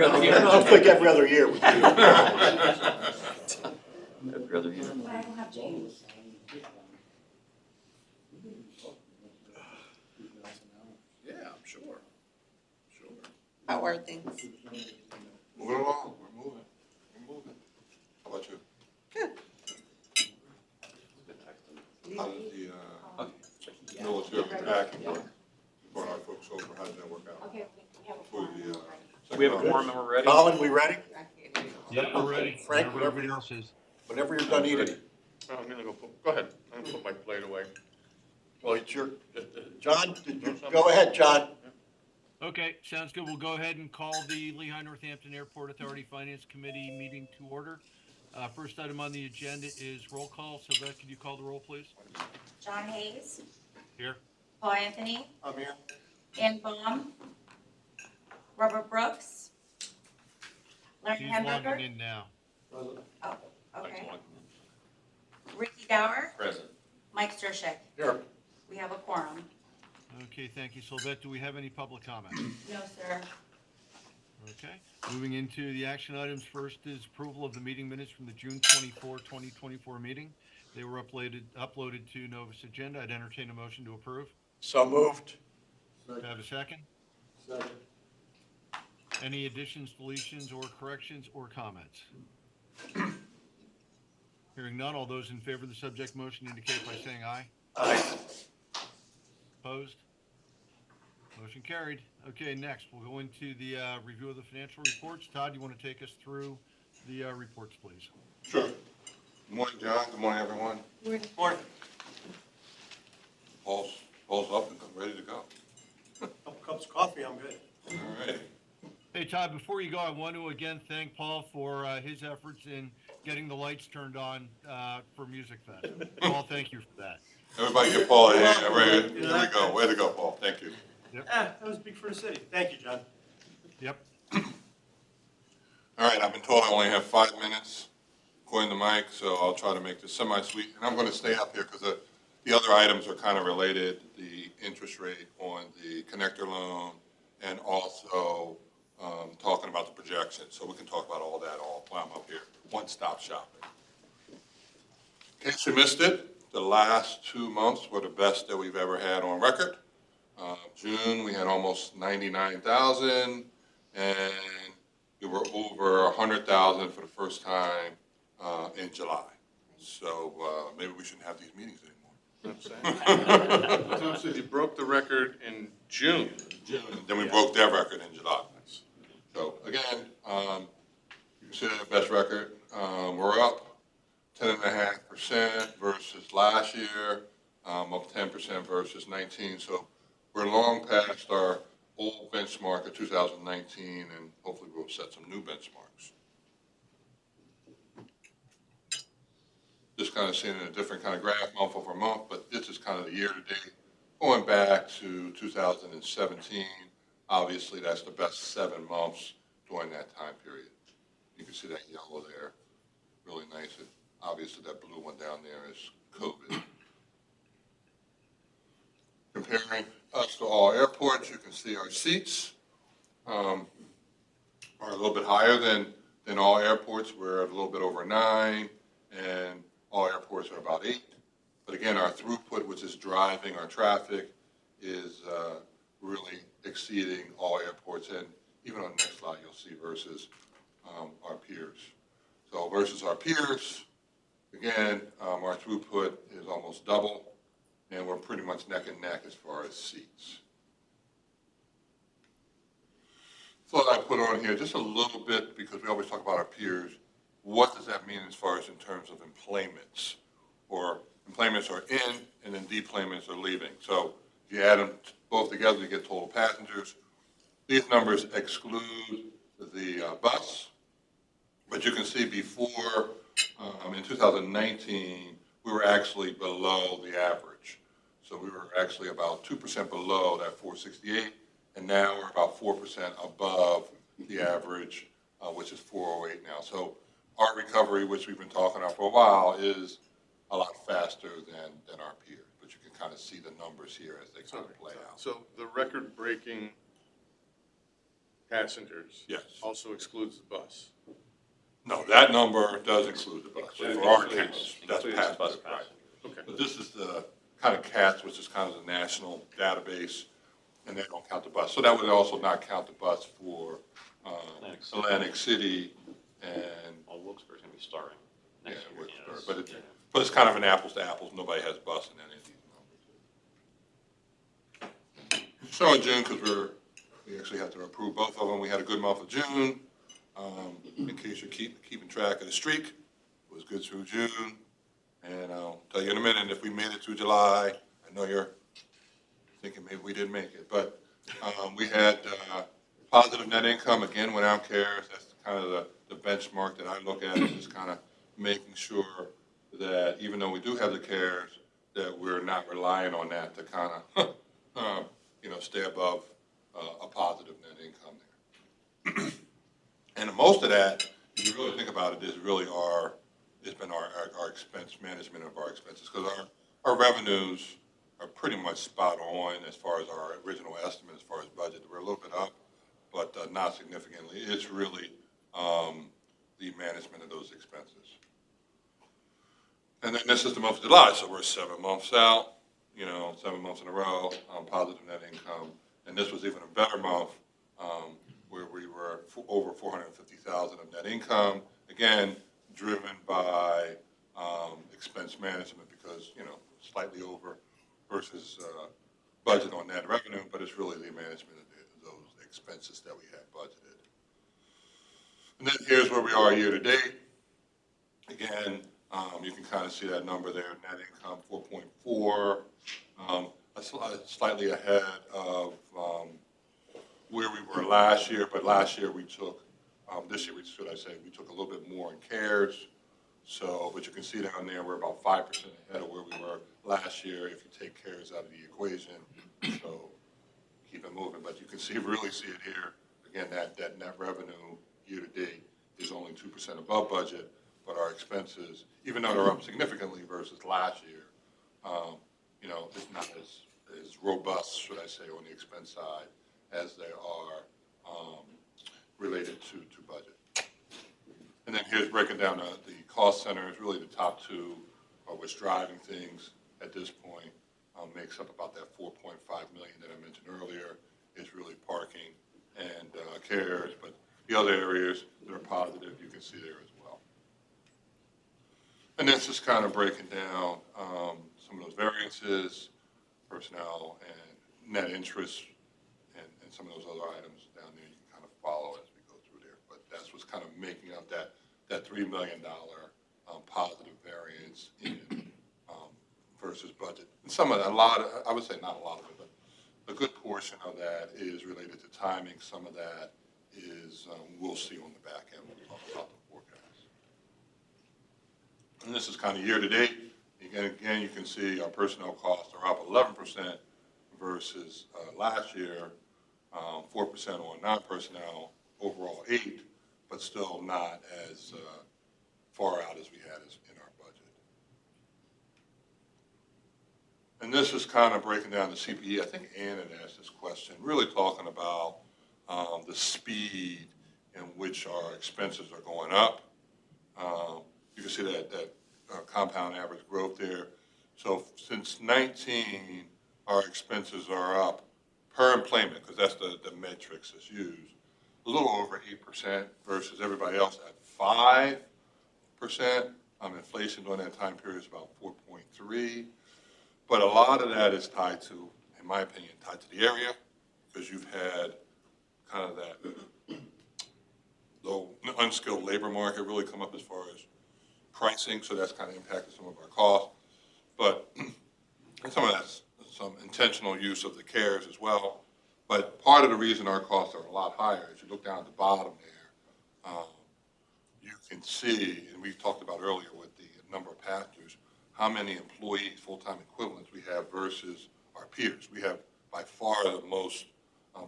Every other year. I don't think every other year would be. Every other year. But I don't have James. Yeah, I'm sure. Sure. How are things? Moving along, we're moving. How about you? Good. How did the military packing work? Brought our folks over, how did that work out? Okay, we have a For form. the, We have a quorum and we're ready. Colin, we ready? Yeah, we're ready. Frank, Whenever whatever everybody else is. Whenever you're done eating. I'm gonna go ahead, I'm gonna put my plate away. Well, it's your, John, go ahead, John. Okay, sounds good. We'll go ahead and call the Lehigh Northampton Airport Authority Finance Committee meeting to order. First item on the agenda is roll call. Sylvette, could you call the roll, please? John Hayes, Here. Paul Anthony, I'm here. Ann Baum, Robert Brooks, Larry She's logging Hamburger. in now. Oh, okay. Ricky Dower, Present. Mike Stershek. Here. We have a quorum. Okay, thank you. Sylvette, do we have any public comment? No, sir. Okay, moving into the action items. First is approval of the meeting minutes from the June 24, 2024 meeting. They were uploaded to Novus Agenda. I'd entertain a motion to approve. So moved. Do I have a second? Second. Any additions, deletions, or corrections, or comments? Hearing none, all those in favor of the subject motion indicate by saying aye. Aye. Opposed? Motion carried. Okay, next, we'll go into the review of the financial reports. Todd, you want to take us through the reports, please? Sure. Good morning, John, good morning, everyone. Morning. Paul's up and ready to go. Couple cups of coffee, I'm good. All right. Hey, Todd, before you go, I want to again thank Paul for his efforts in getting the lights turned on for Music Fest. Paul, thank you for that. Everybody give Paul a hand. There we go. Way to go, Paul. Thank you. That was big for the city. Thank you, John. Yep. All right, I've been told I only have 5 minutes according to Mike, so I'll try to make this semi-sweet. And I'm going to stay up here because the other items are kind of related, the interest rate on the connector loan and also talking about the projections. So we can talk about all that while I'm up here. One-stop shopping. In case you missed it, the last 2 months were the best that we've ever had on record. June, we had almost 99,000, and we were over 100,000 for the first time in July. So maybe we shouldn't have these meetings anymore. Tom said you broke the record in June. Then we broke their record in July. So again, you consider the best record. We're up 10.5% versus last year, up 10% versus 19. So we're long past our old benchmark of 2019, and hopefully we'll set some new benchmarks. Just kind of seeing a different kind of graph month over month, but this is kind of the year to date. Going back to 2017, obviously that's the best 7 months during that time period. You can see that yellow there, really nice. Obviously that blue one down there is COVID. Comparing us to all airports, you can see our seats are a little bit higher than all airports. We're at a little bit over 9, and all airports are about 8. But again, our throughput, which is driving our traffic, is really exceeding all airports. And even on the next slide, you'll see versus our peers. So versus our peers, again, our throughput is almost double, and we're pretty much neck and neck as far as seats. Thought I'd put on here just a little bit, because we always talk about our peers. What does that mean as far as in terms of employments? Or employments are in, and then deplayments are leaving. So if you add them both together, you get total passengers. These numbers exclude the bus, but you can see before, in 2019, we were actually below the average. So we were actually about 2% below that 468, and now we're about 4% above the average, which is 408 now. So our recovery, which we've been talking about for a while, is a lot faster than our peers. But you can kind of see the numbers here as they kind of play out. So the record-breaking passengers Yes. also excludes the bus. No, that number does include the bus. For our case, that's Includes the bus passenger, right? passenger. Okay. But this is the kind of CATS, which is kind of the national database, and they don't count the bus. So that would also not count the bus for Atlantic City and, Well, Wilkesburg's gonna be starting yeah, next year. Wilkesburg. Yes. But it's kind of an apples to apples. Nobody has bus in any of these numbers. So in June, because we actually have to approve both of them, we had a good month of June. In case you're keeping track of the streak, it was good through June. And I'll tell you in a minute if we made it through July. I know you're thinking maybe we didn't make it, but we had positive net income again without CARES. That's kind of the benchmark that I look at, is just kind of making sure that even though we do have the CARES, that we're not relying on that to kind of stay above a positive net income there. And most of that, if you really think about it, it's been our expense management of our expenses, because our revenues are pretty much spot on as far as our original estimate, as far as budget. We're a little bit up, but not significantly. It's really the management of those expenses. And then this is the month of July, so we're 7 months out, 7 months in a row, positive net income. And this was even a better month, where we were over $450,000 of net income. Again, driven by expense management, because, slightly over versus budget on net revenue, but it's really the management of those expenses that we had budgeted. And then here's where we are year to date. Again, you can kind of see that number there, net income 4.4, slightly ahead of where we were last year, but last year we took, this year we took a little bit more in CARES. So, but you can see down there, we're about 5% ahead of where we were last year if you take CARES out of the equation. So keep it moving, but you can really see it here. Again, that net revenue year to date is only 2% above budget, but our expenses, even though they're up significantly versus last year, it's not as robust, should I say, on the expense side as they are related to budget. And then here's breaking down the cost centers. Really the top two are what's driving things at this point. Makes up about that $4.5 million that I mentioned earlier. Is really parking and CARES, but the other areas that are positive you can see there as well. And this is kind of breaking down some of those variances, personnel and net interest, and some of those other items down there. You can kind of follow as we go through there, but that's what's kind of making up that $3 million positive variance in versus budget. And I would say not a lot of it, but a good portion of that is related to timing. Some of that is, we'll see on the back end when we talk about the forecast. And this is kind of year to date. Again, you can see our personnel costs are up 11% versus last year, 4% on non-personnel, overall 8%, but still not as far out as we had in our budget. And this is kind of breaking down the CPE. I think Ann had asked this question, really talking about the speed in which our expenses are going up. You can see that compound average growth there. So since 19, our expenses are up per employment, because that's the metrics that's used, a little over 8% versus everybody else at 5%. Inflation during that time period is about 4.3. But a lot of that is tied to, in my opinion, tied to the area, because you've had kind of that low unskilled labor market really come up as far as pricing, so that's kind of impacted some of our costs. But some of that's some intentional use of the CARES as well. But part of the reason our costs are a lot higher is you look down at the bottom there, you can see, and we talked about earlier with the number of passengers, how many employees, full-time equivalents we have versus our peers. We have by far the most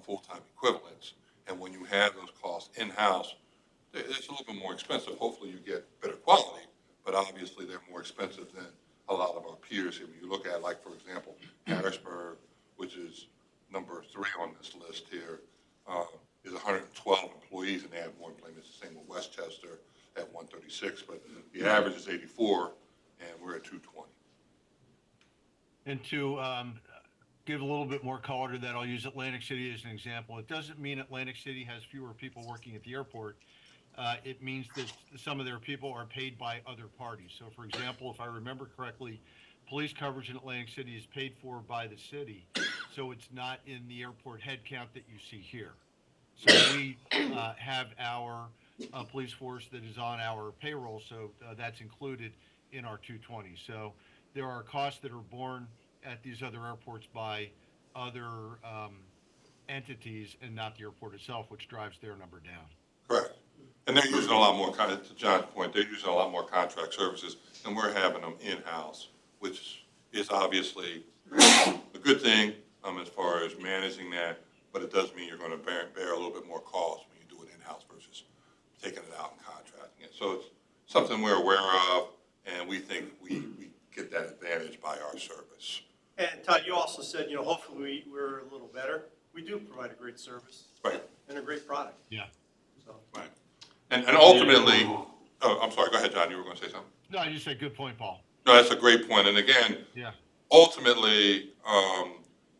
full-time equivalents. And when you have those costs in-house, it's a little bit more expensive. Hopefully you get better quality, but obviously they're more expensive than a lot of our peers. If you look at, like, for example, Harrisburg, which is number 3 on this list here, is 112 employees, and they have more employees. The same with Westchester at 136, but the average is 84, and we're at 220. And to give a little bit more color to that, I'll use Atlantic City as an example. It doesn't mean Atlantic City has fewer people working at the airport. It means that some of their people are paid by other parties. So for example, if I remember correctly, police coverage in Atlantic City is paid for by the city. So it's not in the airport head count that you see here. So we have our police force that is on our payroll, so that's included in our 220. So there are costs that are borne at these other airports by other entities and not the airport itself, which drives their number down. Correct. And they're using a lot more, to John's point, they're using a lot more contract services, and we're having them in-house, which is obviously a good thing as far as managing that, but it does mean you're going to bear a little bit more cost when you do it in-house versus taking it out and contracting it. So it's something we're aware of, and we think we get that advantage by our service. And Todd, you also said, hopefully we're a little better. We do provide a great service. Right. And a great product. Yeah. So. Right. And ultimately, I'm sorry, go ahead, John, you were going to say something? No, I just said good point, Paul. No, that's a great point. And again, Yeah. ultimately,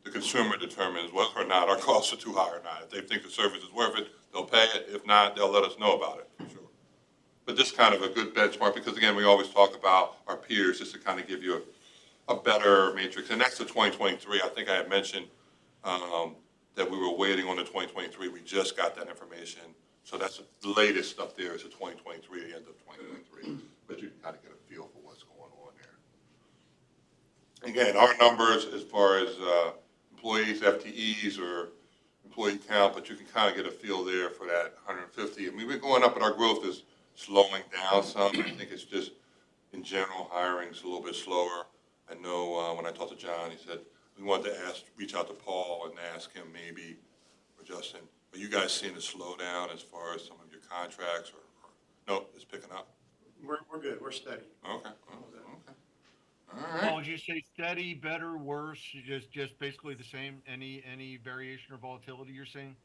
the consumer determines whether or not our costs are too high or not. If they think the service is worth it, they'll pay it. If not, they'll let us know about it, for sure. But this is kind of a good benchmark because, again, we always talk about our peers just to kind of give you a better matrix. And that's the 2023. I think I had mentioned that we were waiting on the 2023. We just got that information. So that's the latest up there is the 2023, the end of 2023. But you can kind of get a feel for what's going on there. Again, our numbers as far as employees, FTEs, or employee count, but you can kind of get a feel there for that 150. I mean, we're going up, but our growth is slowing down some. I think it's just, in general, hiring's a little bit slower. I know when I talked to John, he said we wanted to reach out to Paul and ask him maybe, or Justin, are you guys seeing a slowdown as far as some of your contracts, or no, it's picking up? We're good. We're steady. Okay. Okay. All right. Paul, would you say steady, better, worse, just basically the same? Any variation or volatility you're seeing?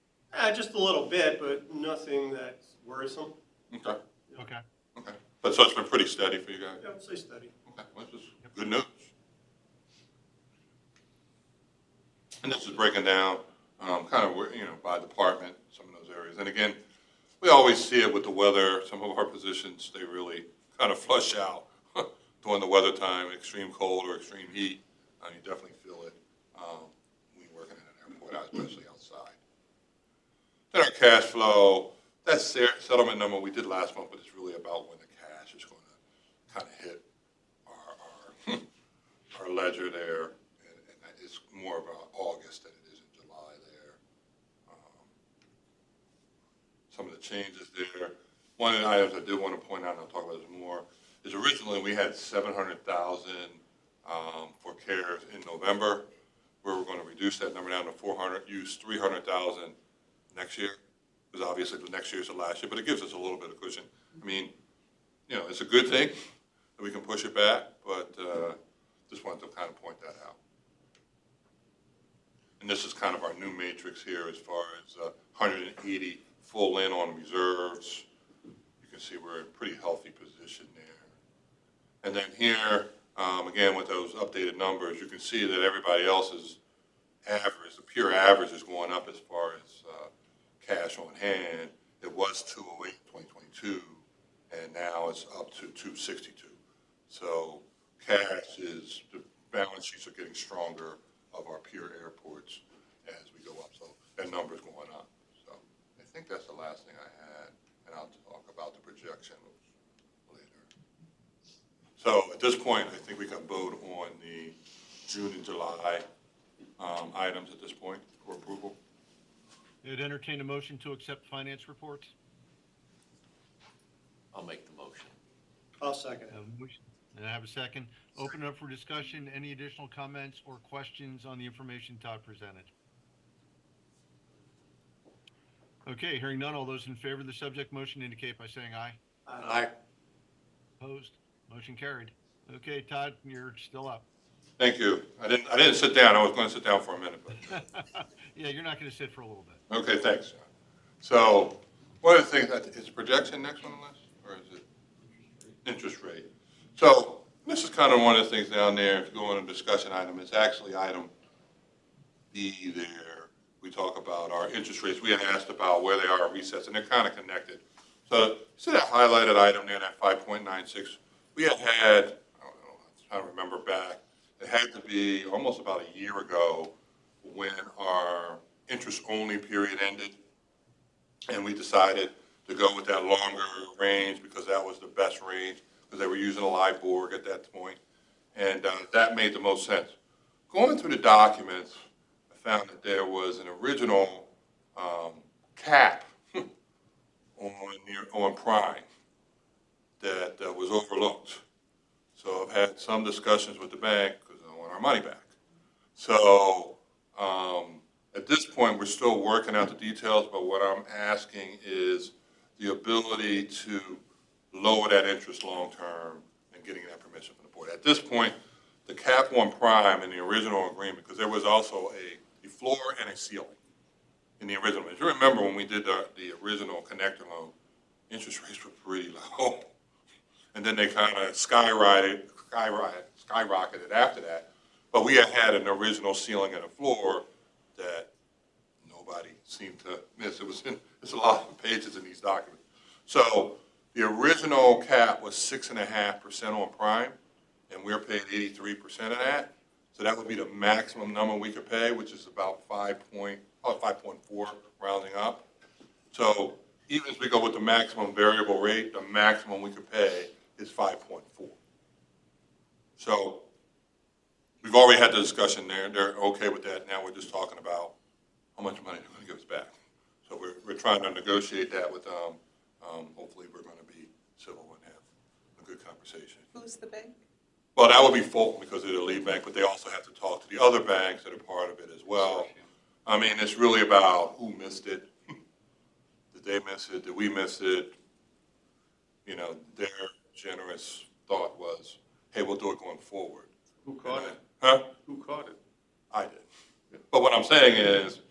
Just a little bit, but nothing that's worrisome. Okay. Okay. Okay. But so it's been pretty steady for you guys? Yeah, I would say steady. Okay. Well, this is good news. And this is breaking down kind of, by department, some of those areas. And again, we always see it with the weather. Some of our positions, they really kind of flush out during the weather time, extreme cold or extreme heat. You definitely feel it when you're working in an airport, especially outside. Then our cash flow, that settlement number we did last month, but it's really about when the cash is going to kind of hit our ledger there. And it's more about August than it is in July there. Some of the changes there. One of the items I did want to point out, and I'll talk about this more, is originally we had $700,000 for CARES in November. We're going to reduce that number down to 400, use 300,000 next year, because obviously the next year is the last year, but it gives us a little bit of cushion. I mean, it's a good thing that we can push it back, but just wanted to kind of point that out. And this is kind of our new matrix here as far as 180 full in on reserves. You can see we're in a pretty healthy position there. And then here, again, with those updated numbers, you can see that everybody else's average, the pure average, is going up as far as cash on hand. It was 208 in 2022, and now it's up to 262. So cash is, the balance sheets are getting stronger of our peer airports as we go up. So that number is going up. So I think that's the last thing I had, and I'll talk about the projection later. So at this point, I think we can vote on the June and July items at this point for approval. I'd entertain a motion to accept finance reports. I'll make the motion. I'll second Have it. a motion, and I have a second. Open up for discussion. Any additional comments or questions on the information Todd presented? Okay, hearing none. All those in favor of the subject motion indicate by saying aye. Aye. Opposed? Motion carried. Okay, Todd, you're still up. Thank you. I didn't sit down. I was going to sit down for a minute, but Yeah, you're not going to sit for a little bit. okay, thanks. So, one of the things, is projection next on the list, or is it interest rate? So, this is kind of one of the things down there, if you go on a discussion item, it's actually item B there. We talk about our interest rates. We had asked about where they are at resets, and they're kind of connected. So, see that highlighted item there, that 5.96? We had, I don't know, I'm trying to remember back, it had to be almost about a year ago when our interest-only period ended, and we decided to go with that longer range because that was the best range, because they were using a LIBOR at that point, and that made the most sense. Going through the documents, I found that there was an original cap on prime that was overlooked. So I've had some discussions with the bank because I want our money back. So at this point, we're still working out the details, but what I'm asking is the ability to lower that interest long-term and getting that permission from the board. At this point, the cap on prime in the original agreement, because there was also a floor and a ceiling in the original. If you remember when we did the original connector loan, interest rates were pretty low. And then they kind of skyrocketed after that. But we had an original ceiling and a floor that nobody seemed to miss. It's a lot of pages in these documents. So the original cap was 6.5% on prime, and we're paying 83% of that. So that would be the maximum number we could pay, which is about 5.4 rounding up. So even as we go with the maximum variable rate, the maximum we could pay is 5.4. So we've already had the discussion there. They're okay with that. Now we're just talking about how much money they're going to give us back. So we're trying to negotiate that with them. Hopefully we're going to be civil and have a good conversation. Who's the bank? Well, that would be Fulton because they're the lead bank, but they also have to talk to the other banks that are part of it as well. I mean, it's really about who missed it. Did they miss it? Did we miss it? You know, their generous thought was, hey, we'll do it going forward. Who caught it? Huh? Who caught it? I did. But what I'm saying is,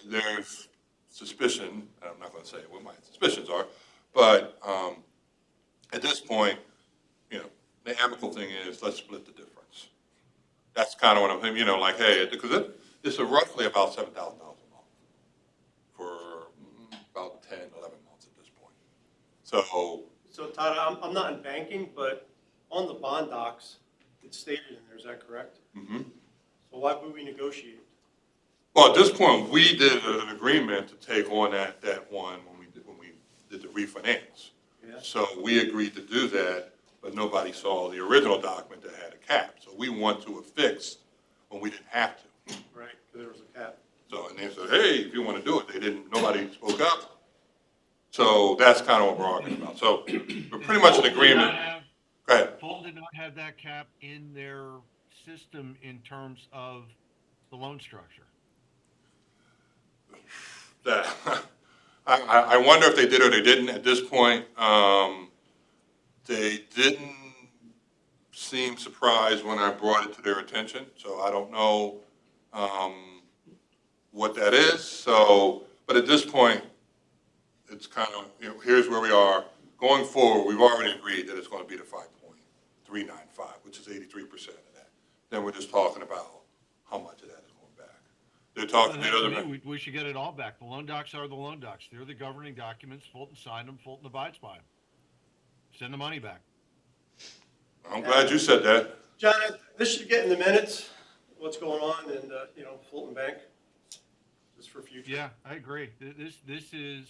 there's suspicion, and I'm not going to say what my suspicions are, but at this point, you know, the amicable thing is let's split the difference. That's kind of what I'm saying, you know, like, hey, because it's roughly about $7,000 a month for about 10, 11 months at this point. So Todd, I'm not in banking, but on the bond docs, it's stated in there, is that correct? Mm-hmm. So why would we negotiate? Well, at this point, we did an agreement to take on that one when we did the refinance. Yeah. So we agreed to do that, but nobody saw the original document that had a cap. So we want to affix when we didn't have to. Right, because there was a cap. So, and they said, hey, if you want to do it, nobody spoke up. So that's kind of what we're arguing about. So we're pretty much in agreement. Go ahead. Fulton did not have that cap in their system in terms of the loan structure. That I wonder if they did or they didn't. At this point, they didn't seem surprised when I brought it to their attention. So I don't know what that is. So, but at this point, it's kind of, you know, here's where we are. Going forward, we've already agreed that it's going to be the 5.395, which is 83% of that. Then we're just talking about how much of that is going back. They're talking to the other. We should get it all back. The loan docs are the loan docs. They're the governing documents. Fulton signed them. Fulton abides by them. Send the money back. I'm glad you said that. John, this should get in the minutes, what's going on in, you know, Fulton Bank, just for future. Yeah, I agree. This is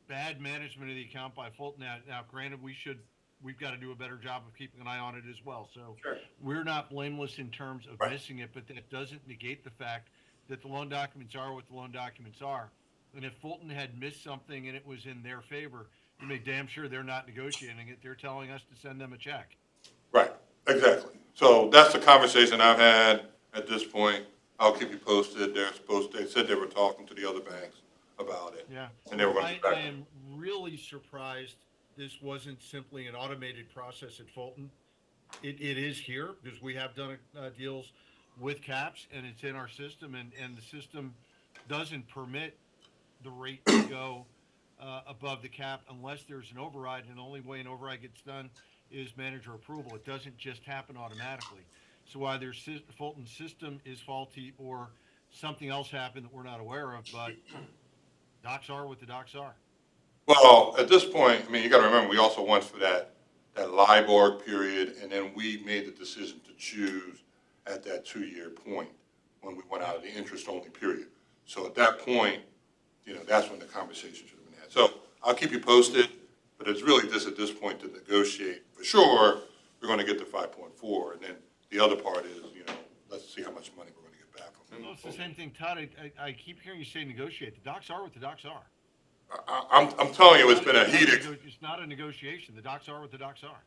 bad management of the account by Fulton. Now, granted, we've got to do a better job of keeping an eye on it as well. So Sure. we're not blameless in terms of Right. missing it, but that doesn't negate the fact that the loan documents are what the loan documents are. And if Fulton had missed something and it was in their favor, you make damn sure they're not negotiating it. They're telling us to send them a check. Right, exactly. So that's the conversation I've had at this point. I'll keep you posted. They said they were talking to the other banks about it. Yeah. And they were going to get back. I am really surprised this wasn't simply an automated process at Fulton. It is here because we have done deals with caps and it's in our system and the system doesn't permit the rate to go above the cap unless there's an override, and the only way an override gets done is manager approval. It doesn't just happen automatically. So either Fulton's system is faulty or something else happened that we're not aware of, but docs are what the docs are. Well, at this point, I mean, you gotta remember, we also went for that LIBOR period, and then we made the decision to choose at that 2-year point when we went out of the interest-only period. So at that point, that's when the conversation should have been had. So I'll keep you posted, but it's really just at this point to negotiate. For sure, we're gonna get to 5.4, and then the other part is, let's see how much money we're gonna get back from Well, it's the same thing, Todd. I keep hearing you say negotiate. The docs are what the docs are. I'm telling you, it's been a heated. It's not a negotiation. The docs are what the docs are.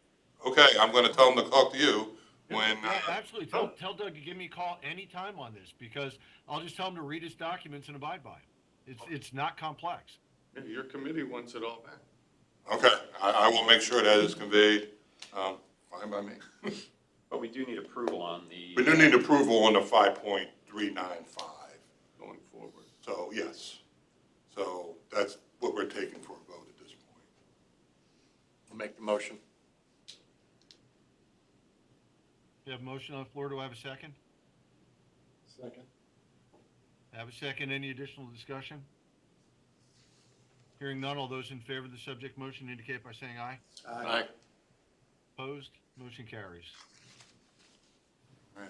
Okay, I'm gonna tell them to talk to you when. Yeah, absolutely. Tell Doug to give me a call anytime on this, because I'll just tell him to read his documents and abide by them. It's not complex. Yeah, your committee wants it all back. Okay, I will make sure that is conveyed. Fine by me. But we do need approval on the. We do need approval on the 5.395. Going forward. So, yes. So that's what we're taking for a vote at this point. I'll make the motion. You have a motion on the floor. Do I have a second? Second. Have a second. Any additional discussion? Hearing none, all those in favor of the subject motion indicate by saying aye. Aye. Opposed? Motion carries. Right.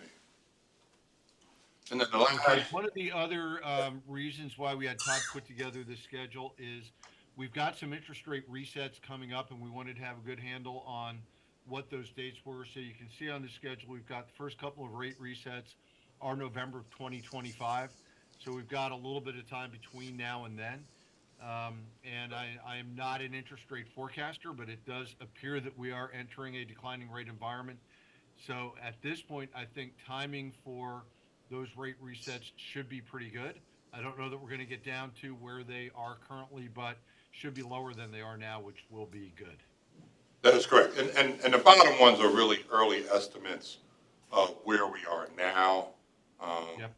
And then the last. Okay, one of the other reasons why we had Todd put together this schedule is we've got some interest rate resets coming up, and we wanted to have a good handle on what those dates were. So you can see on the schedule, we've got the first couple of rate resets are November of 2025. So we've got a little bit of time between now and then. And I am not an interest rate forecaster, but it does appear that we are entering a declining rate environment. So at this point, I think timing for those rate resets should be pretty good. I don't know that we're going to get down to where they are currently, but should be lower than they are now, which will be good. That is correct. And the bottom ones are really early estimates of where we are now. Yep.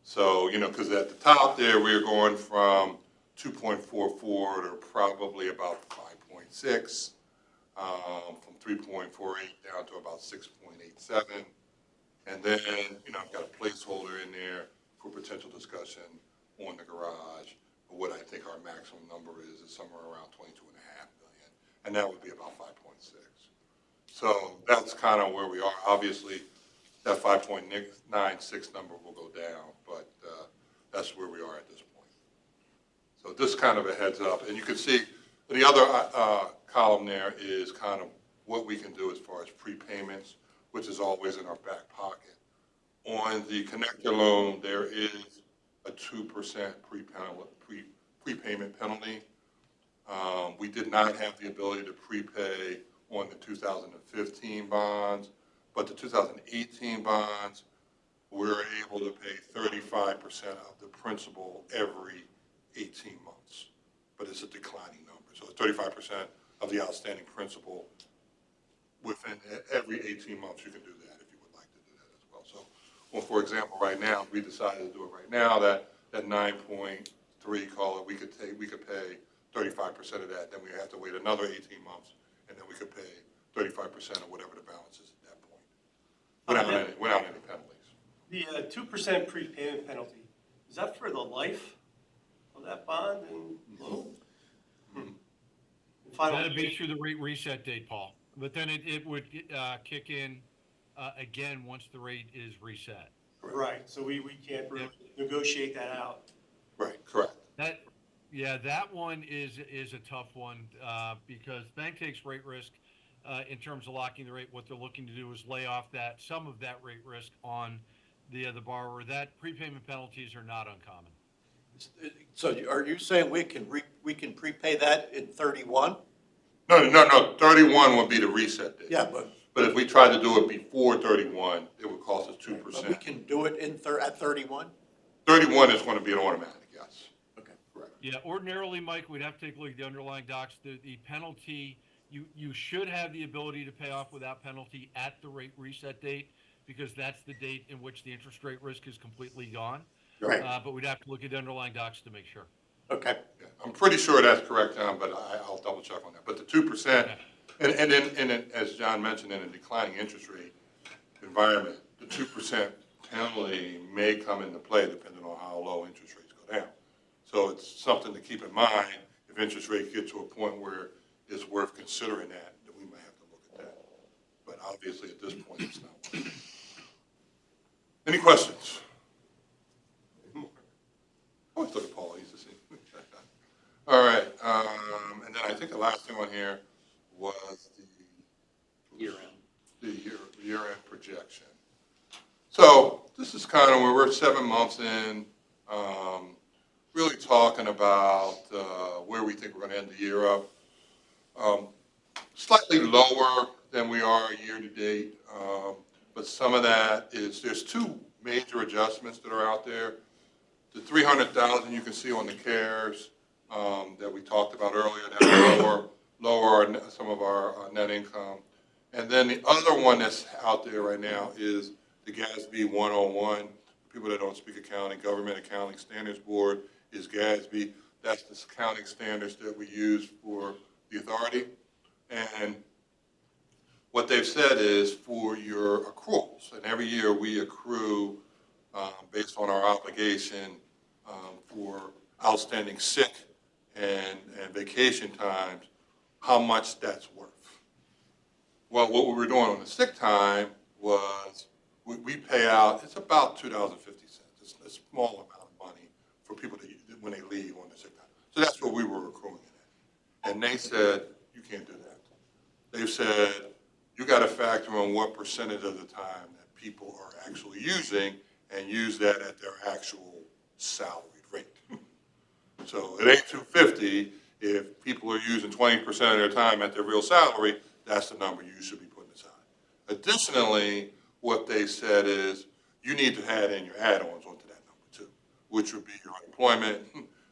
So, because at the top there, we're going from 2.44 to probably about 5.6, from 3.48 down to about 6.87. And then, I've got a placeholder in there for potential discussion on the garage. What I think our maximum number is somewhere around 22.5 million. And that would be about 5.6. So that's kind of where we are. Obviously, that 5.96 number will go down, but that's where we are at this point. So this kind of a heads up. And you can see the other column there is kind of what we can do as far as prepayments, which is always in our back pocket. On the connector loan, there is a 2% prepayment penalty. We did not have the ability to prepay on the 2015 bonds, but the 2018 bonds, we're able to pay 35% of the principal every 18 months, but it's a declining number. So 35% of the outstanding principal within every 18 months, you can do that if you would like to do that as well. So, well, for example, right now, we decided to do it right now, that 9.3, call it, we could pay 35% of that, then we have to wait another 18 months, and then we could pay 35% of whatever the balance is at that point, without any penalties. The 2% prepayment penalty, is that for the life of that bond and loan? That'd be through the rate reset date, Paul. But then it would kick in again once the rate is reset. Right, so we can't really negotiate that out. Right, correct. That one is a tough one because bank takes rate risk in terms of locking the rate. What they're looking to do is lay off some of that rate risk on the borrower. That prepayment penalties are not uncommon. So are you saying we can prepay that in 31? No. 31 would be the reset date. Yeah, but if we tried to do it before 31, it would cost us 2%. but we can do it at 31? 31 is going to be an automatic, yes. Okay. Correct. Yeah, ordinarily, Mike, we'd have to take a look at the underlying docs. The penalty, you should have the ability to pay off without penalty at the rate reset date because that's the date in which the interest rate risk is completely gone. Right, but we'd have to look at the underlying docs to make sure. okay. Yeah, I'm pretty sure that's correct, John, but I'll double check on that. But the 2%, Okay. and then, as John mentioned, in a declining interest rate environment, the 2% penalty may come into play depending on how low interest rates go down. So it's something to keep in mind. If interest rates get to a point where it's worth considering that, then we might have to look at that. But obviously, at this point, it's not worth it. Any questions? Always look at Paul, he's the same. All right, and then I think the last thing on here was the year-end projection. So this is kind of where we're 7 months in, really talking about where we think we're going to end the year up. Slightly lower than we are year to date, but some of that is, there's two major adjustments that are out there. The 300,000 you can see on the CARES that we talked about earlier, that lower some of our net income. And then the other one that's out there right now is the GASB 101. People that don't speak accounting, Government Accounting Standards Board is GASB. That's the accounting standards that we use for the authority. And what they've said is for your accruals, and every year we accrue based on our obligation for outstanding sick and vacation times, how much that's worth. Well, what we were doing on the sick time was we pay out, it's about $2.50. It's a small amount of money for people to, when they leave on the sick time. So that's what we were accruing it at. And they said, you can't do that. They've said, you got to factor in what percentage of the time that people are actually using and use that at their actual salaried rate. So it ain't 250. If people are using 20% of their time at their real salary, that's the number you should be putting aside. Additionally, what they said is you need to add in your add-ons onto that number too, which would be your unemployment,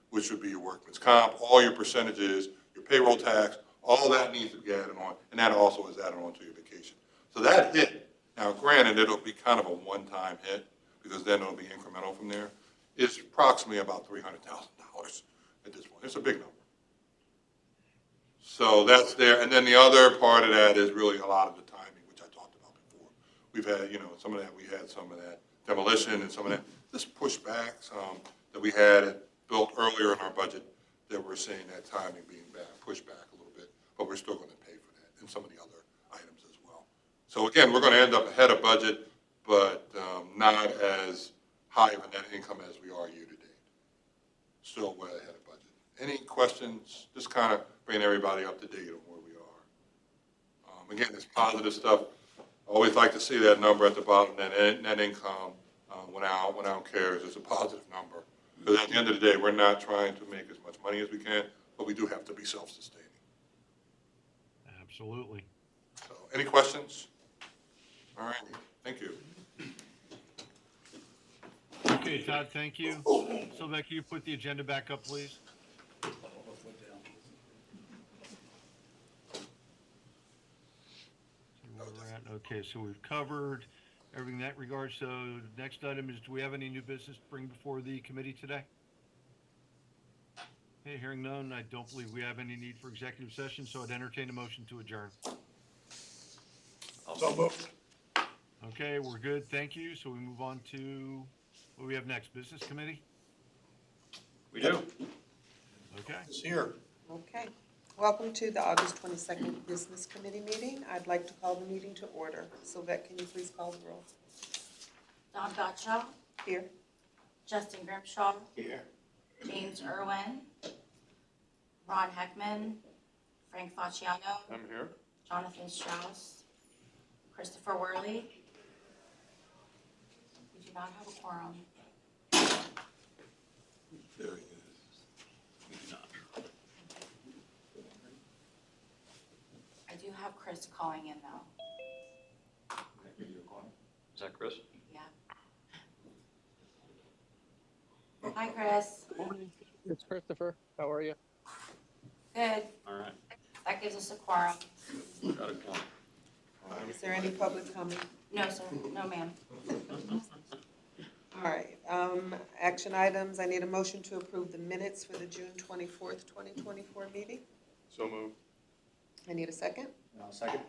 which would be your workman's comp, all your percentages, your payroll tax, all that needs to be added on, and that also is added on to your vacation. So that hit, now granted, it'll be kind of a one-time hit, because then it'll be incremental from there, is approximately about $300,000 at this point. It's a big number. So that's there, and then the other part of that is really a lot of the timing, which I talked about before. We've had, some of that, we had some of that demolition and some of that, just pushbacks that we had built earlier in our budget that we're seeing that timing being pushed back a little bit, but we're still going to pay for that and some of the other items as well. So again, we're going to end up ahead of budget, but not as high of a net income as we are year to date. Still way ahead of budget. Any questions? Just kind of bringing everybody up to date on where we are. Again, it's positive stuff. I always like to see that number at the bottom, net income, without CARES, it's a positive number. Because at the end of the day, we're not trying to make as much money as we can, but we do have to be self-sustaining. Absolutely. So, any questions? All right, thank you. Okay, Todd, thank you. Sylvia, can you put the agenda back up, please? See where we're at. Okay, so we've covered everything in that regard. So next item is, do we have any new business to bring before the committee today? Okay, hearing none, I don't believe we have any need for executive session, so I'd entertain a motion to adjourn. So moved. Okay, we're good, thank you. So we move on to, what do we have next, Business Committee? We do. Okay, It's here. Okay. Welcome to the August 22nd Business Committee meeting. I'd like to call the meeting to order. Sylvette, can you please call the roll? Don Gottschall, Here. Justin Grimshaw, Here. James Irwin, Ron Heckman, Frank Facciano, I'm here. Jonathan Strauss, Christopher Worley. We do not have a quorum. There he is. I do have Chris calling in though. Is that Chris? Yeah. Hi, Chris. Morning. It's Christopher. How are you? Good. All right. That gives us a quorum. Got it going. Is there any public comment? No, sir. No, ma'am. All right, action items, I need a motion to approve the minutes for the June 24th, 2024 meeting. So moved. I need a second. Second.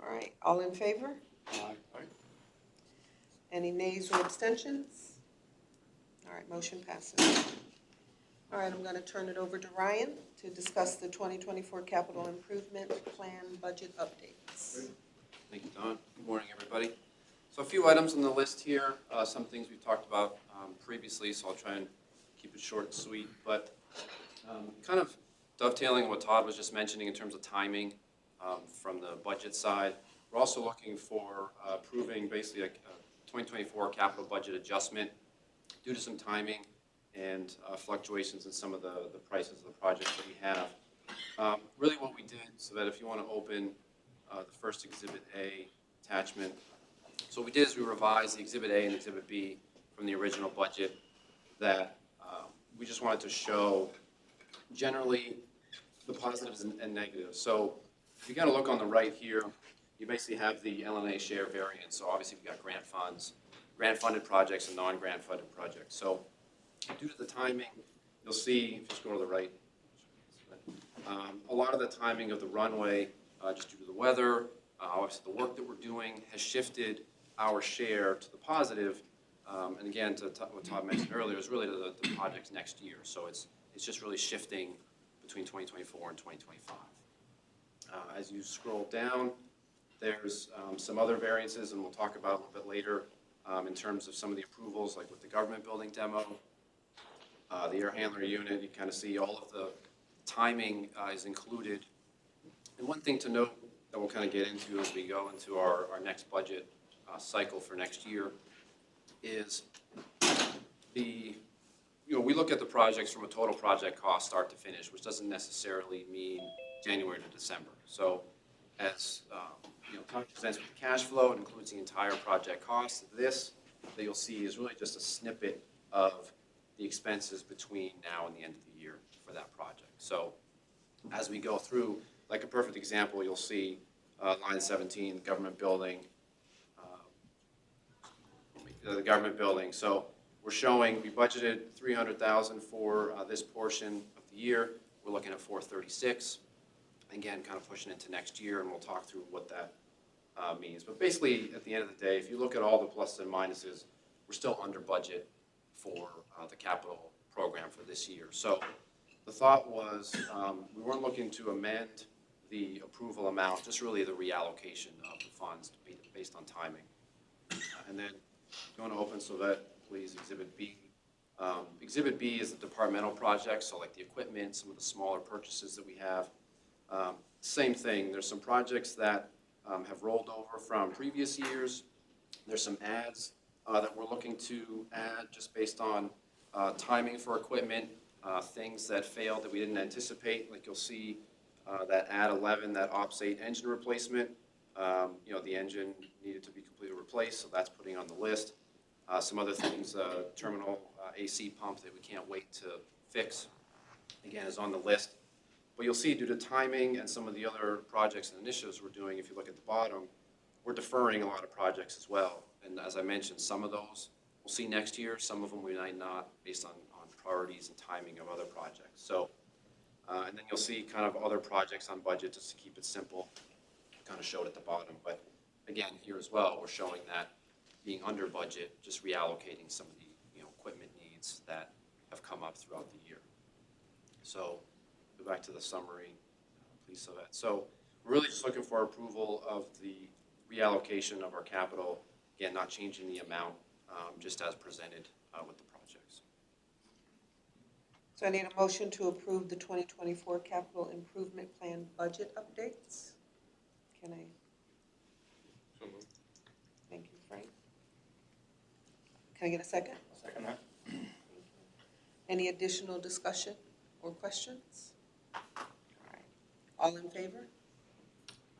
All right, all in favor? Aye. Any nays or abstentions? All right, motion passes. All right, I'm going to turn it over to Ryan to discuss the 2024 capital improvement plan budget updates. Thank you, Don. Good morning, everybody. So a few items on the list here, some things we've talked about previously, so I'll try and keep it short and sweet. But kind of dovetailing what Todd was just mentioning in terms of timing from the budget side, we're also looking for approving basically a 2024 capital budget adjustment due to some timing and fluctuations in some of the prices of the projects that we have. Really what we did, so that if you want to open the first Exhibit A attachment, so what we did is we revised the Exhibit A and Exhibit B from the original budget that we just wanted to show generally the positives and negatives. So if you kind of look on the right here, you basically have the LNAA share variance. So obviously we've got grant funds, grant-funded projects and non-grant funded projects. So due to the timing, you'll see, if you scroll to the right, a lot of the timing of the runway, just due to the weather, obviously the work that we're doing has shifted our share to the positive. And again, to what Todd mentioned earlier, is really to the projects next year. So it's just really shifting between 2024 and 2025. As you scroll down, there's some other variances, and we'll talk about a little bit later in terms of some of the approvals, like with the government building demo, the air handler unit. You kind of see all of the timing is included. And one thing to note that we'll kind of get into as we go into our next budget cycle for next year is we look at the projects from a total project cost start to finish, which doesn't necessarily mean January to December. So as Tom presents with the cash flow, it includes the entire project cost. This that you'll see is really just a snippet of the expenses between now and the end of the year for that project. So as we go through, like a perfect example, you'll see line 17, government building, the government building. So we're showing, we budgeted $300,000 for this portion of the year. We're looking at 436. Again, kind of pushing into next year, and we'll talk through what that means. But basically, at the end of the day, if you look at all the pluses and minuses, we're still under budget for the capital program for this year. So the thought was we weren't looking to amend the approval amount, just really the reallocation of the funds based on timing. And then if you want to open so that, please, Exhibit B. Exhibit B is the departmental projects, so like the equipment, some of the smaller purchases that we have. Same thing, there's some projects that have rolled over from previous years. There's some adds that we're looking to add just based on timing for equipment, things that failed that we didn't anticipate. Like you'll see that add 11, that Ops 8 engine replacement. The engine needed to be completely replaced, so that's putting on the list. Some other things, terminal AC pump that we can't wait to fix, again, is on the list. But you'll see due to timing and some of the other projects and initiatives we're doing, if you look at the bottom, we're deferring a lot of projects as well. And as I mentioned, some of those we'll see next year, some of them we might not, based on priorities and timing of other projects. So, and then you'll see kind of other projects on budget, just to keep it simple, kind of showed at the bottom. But again, here as well, we're showing that being under budget, just reallocating some of the equipment needs that have come up throughout the year. So go back to the summary, please. So we're really just looking for approval of the reallocation of our capital. Again, not changing the amount, just as presented with the projects. So I need a motion to approve the 2024 capital improvement plan budget updates. Can I? So moved. Thank you, Frank. Can I get a second? I'll second that. Any additional discussion or questions? All right. All in favor?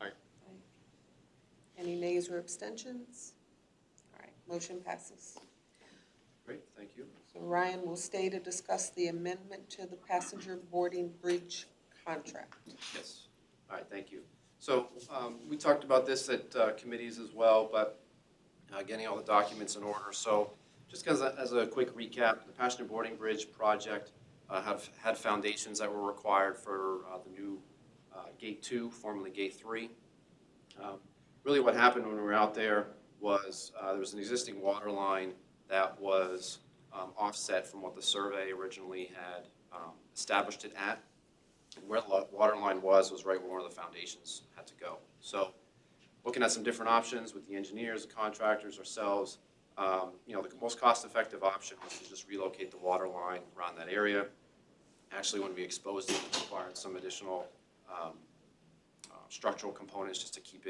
Aye. Aye. Any nays or abstentions? All right, motion passes. Great, thank you. So Ryan will stay to discuss the amendment to the passenger boarding bridge contract. Yes. All right, thank you. So we talked about this at committees as well, but getting all the documents in order. So just as a quick recap, the Passenger Boarding Bridge project have had foundations that were required for the new Gate 2, formerly Gate 3. Really what happened when we were out there was there was an existing water line that was offset from what the survey originally had established it at. And where the water line was right where one of the foundations had to go. So looking at some different options with the engineers, the contractors, ourselves, you know, the most cost-effective option was to just relocate the water line around that area. Actually, when we exposed it, it required some additional structural components just to keep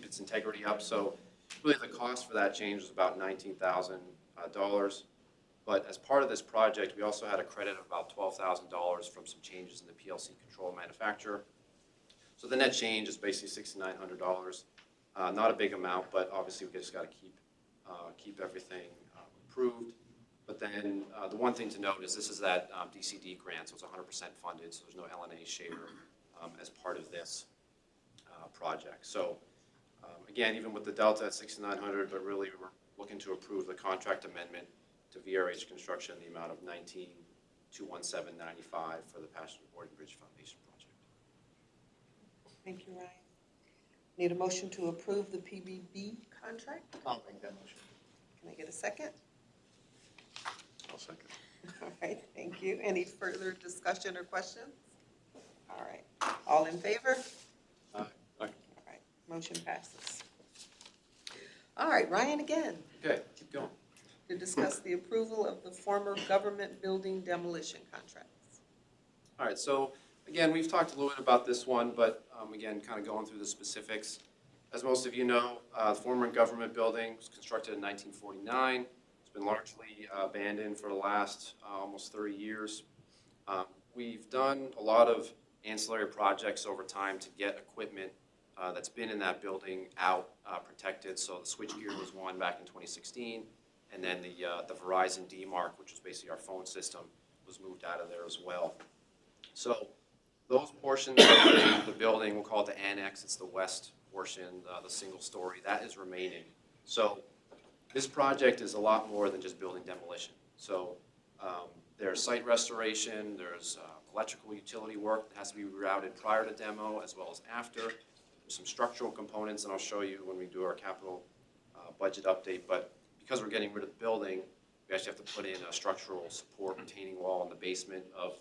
its integrity up. So really the cost for that change was about $19,000. But as part of this project, we also had a credit of about $12,000 from some changes in the PLC control manufacturer. So the net change is basically $6,900. Not a big amount, but obviously we just got to keep everything approved. But then the one thing to note is this is that DCD grant, so it's 100% funded, so there's no LNAA share as part of this project. So again, even with the delta at $6,900, but really we're looking to approve the contract amendment to VRH Construction in the amount of $19,217.95 for the Passenger Boarding Bridge Foundation project. Thank you, Ryan. Need a motion to approve the PBB contract? I'll make that motion. Can I get a second? I'll second. All right, thank you. Any further discussion or questions? All right, all in favor? Aye. All right, motion passes. All right, Ryan again, Okay, keep going. to discuss the approval of the former government building demolition contracts. All right, so again, we've talked a little bit about this one, but again, kind of going through the specifics. As most of you know, the former government building was constructed in 1949. It's been largely abandoned for the last almost 30 years. We've done a lot of ancillary projects over time to get equipment that's been in that building out protected. So the switchgear was one back in 2016, and then the Verizon D-Mark, which was basically our phone system, was moved out of there as well. So those portions of the building, we'll call it the annex, it's the west portion, the single story, that is remaining. So this project is a lot more than just building demolition. So there's site restoration, there's electrical utility work that has to be rerouted prior to demo as well as after. There's some structural components, and I'll show you when we do our capital budget update, but because we're getting rid of the building, we actually have to put in a structural support retaining wall in the basement of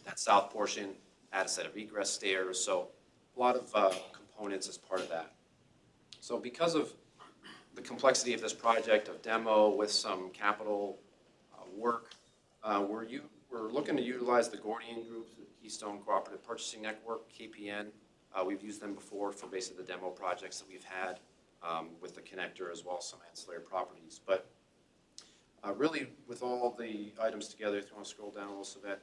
that south portion, add a set of egress stairs, so a lot of components as part of that. So because of the complexity of this project of demo with some capital work, we're looking to utilize the Gordian Group, the Keystone Cooperative Purchasing Network, KPN. We've used them before for basically the demo projects that we've had with the connector as well as some ancillary properties. But really, with all the items together, if you want to scroll down a little bit,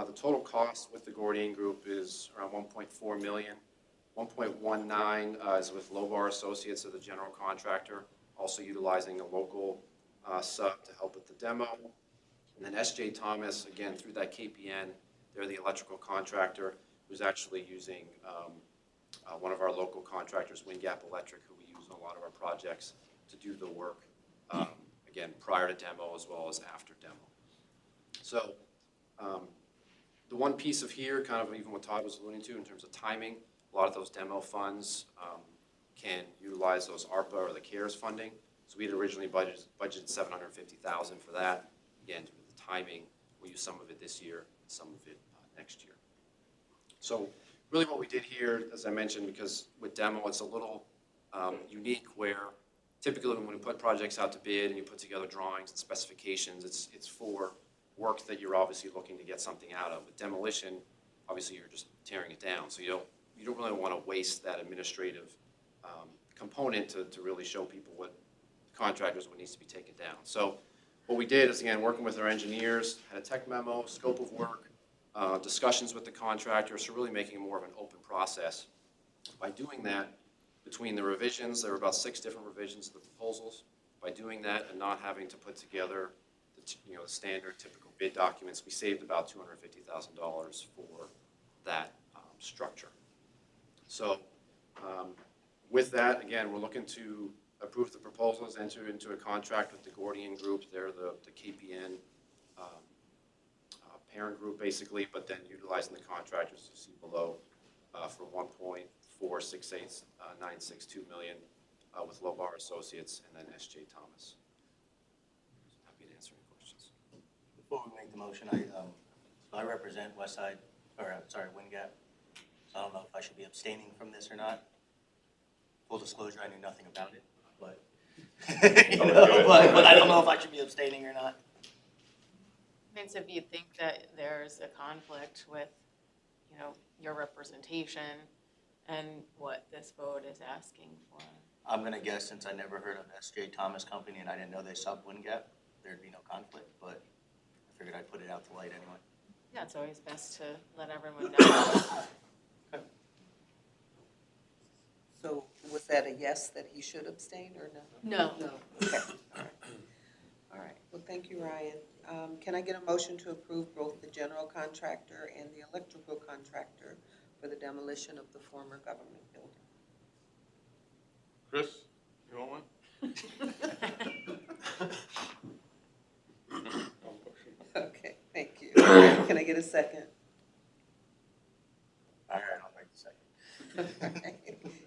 the total cost with the Gordian Group is around $1.4 million. 1.19 is with Lovar Associates, the general contractor, also utilizing a local sub to help with the demo. And then SJ Thomas, again, through that KPN, they're the electrical contractor who's actually using one of our local contractors, Wind Gap Electric, who we use in a lot of our projects to do the work, again, prior to demo as well as after demo. So the one piece of here, kind of even what Todd was alluding to in terms of timing, a lot of those demo funds can utilize those ARPA or the CARES funding. So we had originally budgeted $750,000 for that. Again, due to the timing, we'll use some of it this year, some of it next year. So really what we did here, as I mentioned, because with demo it's a little unique where typically when we put projects out to bid and you put together drawings and specifications, it's for work that you're obviously looking to get something out of. With demolition, obviously you're just tearing it down. So you don't really want to waste that administrative component to really show people what contractors what needs to be taken down. So what we did is, again, working with our engineers, had a tech memo, scope of work, discussions with the contractor, so really making it more of an open process. By doing that, between the revisions, there were about 6 different revisions of the proposals. By doing that and not having to put together the standard typical bid documents, we saved about $250,000 for that structure. So With that, again, we're looking to approve the proposals, enter into a contract with the Gordian Group. They're the KPN parent group, basically, but then utilizing the contractors you see below for $1.468962 million with Lobar Associates and then S.J. Thomas. Happy to answer any questions. Before we make the motion, I represent Westside, Wind Gap. So I don't know if I should be abstaining from this or not. Full disclosure, I knew nothing about it, but, but I don't know if I should be abstaining or not. Vince, if you think that there's a conflict with, your representation and what this vote is asking for. I'm gonna guess, since I never heard of S.J. Thomas Company and I didn't know they subbed Wind Gap, there'd be no conflict, but I figured I'd put it out to light anyway. Yeah, it's always best to let everyone know. So was that a yes, that he should abstain, or no? No. No, okay, all right. All right, well, thank you, Ryan. Can I get a motion to approve both the general contractor and the electrical contractor for the demolition of the former government building? Chris, you want one? Okay, thank you. Can I get a second? All right, I'll make the second. All right.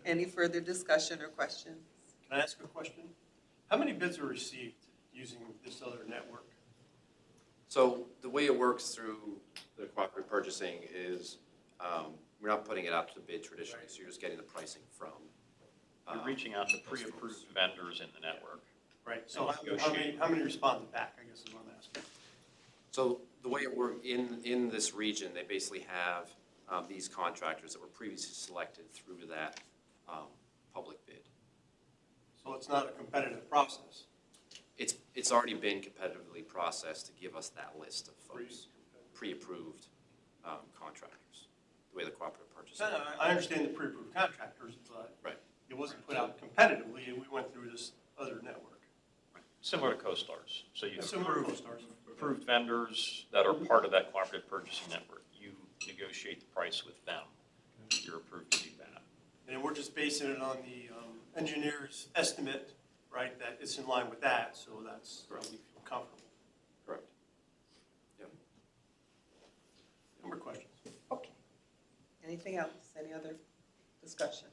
Any further discussion or questions? Can I ask a question? How many bids were received using this other network? So the way it works through the cooperative purchasing is we're not putting it out to bid traditionally, so you're just getting the pricing from. You're reaching out to pre-approved vendors in the network. Right, so how many responded back, I guess is what I'm asking. So the way it works in this region, they basically have these contractors that were previously selected through that public bid. So it's not a competitive process? It's already been competitively processed to give us that list of folks, pre-approved contractors, the way the cooperative purchasing. I understand the pre-approved contractors, but Right. it wasn't put out competitively, and we went through this other network. Similar to co-stars. So you Similar to approve Co-Stars. approved vendors that are part of that cooperative purchasing network. You negotiate the price with them. You're approved to do that. And we're just basing it on the engineer's estimate, right, that it's in line with that, so that's where we feel comfortable. Correct. Yep. No more questions? Okay. Anything else? Any other discussion?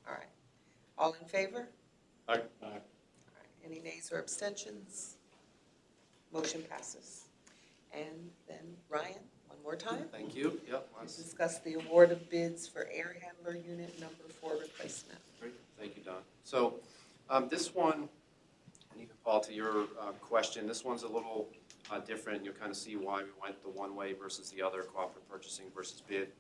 All right. All in favor? Aye. All right. Any nays or abstentions? Motion passes. And then Ryan, one more time. Thank you. Yep. To discuss the award of bids for air handler unit number 4 replacement. Great. Thank you, Don. So this one, and even Paul, to your question, this one's a little different. You'll kind of see why we went the one way versus the other, cooperative purchasing versus bid.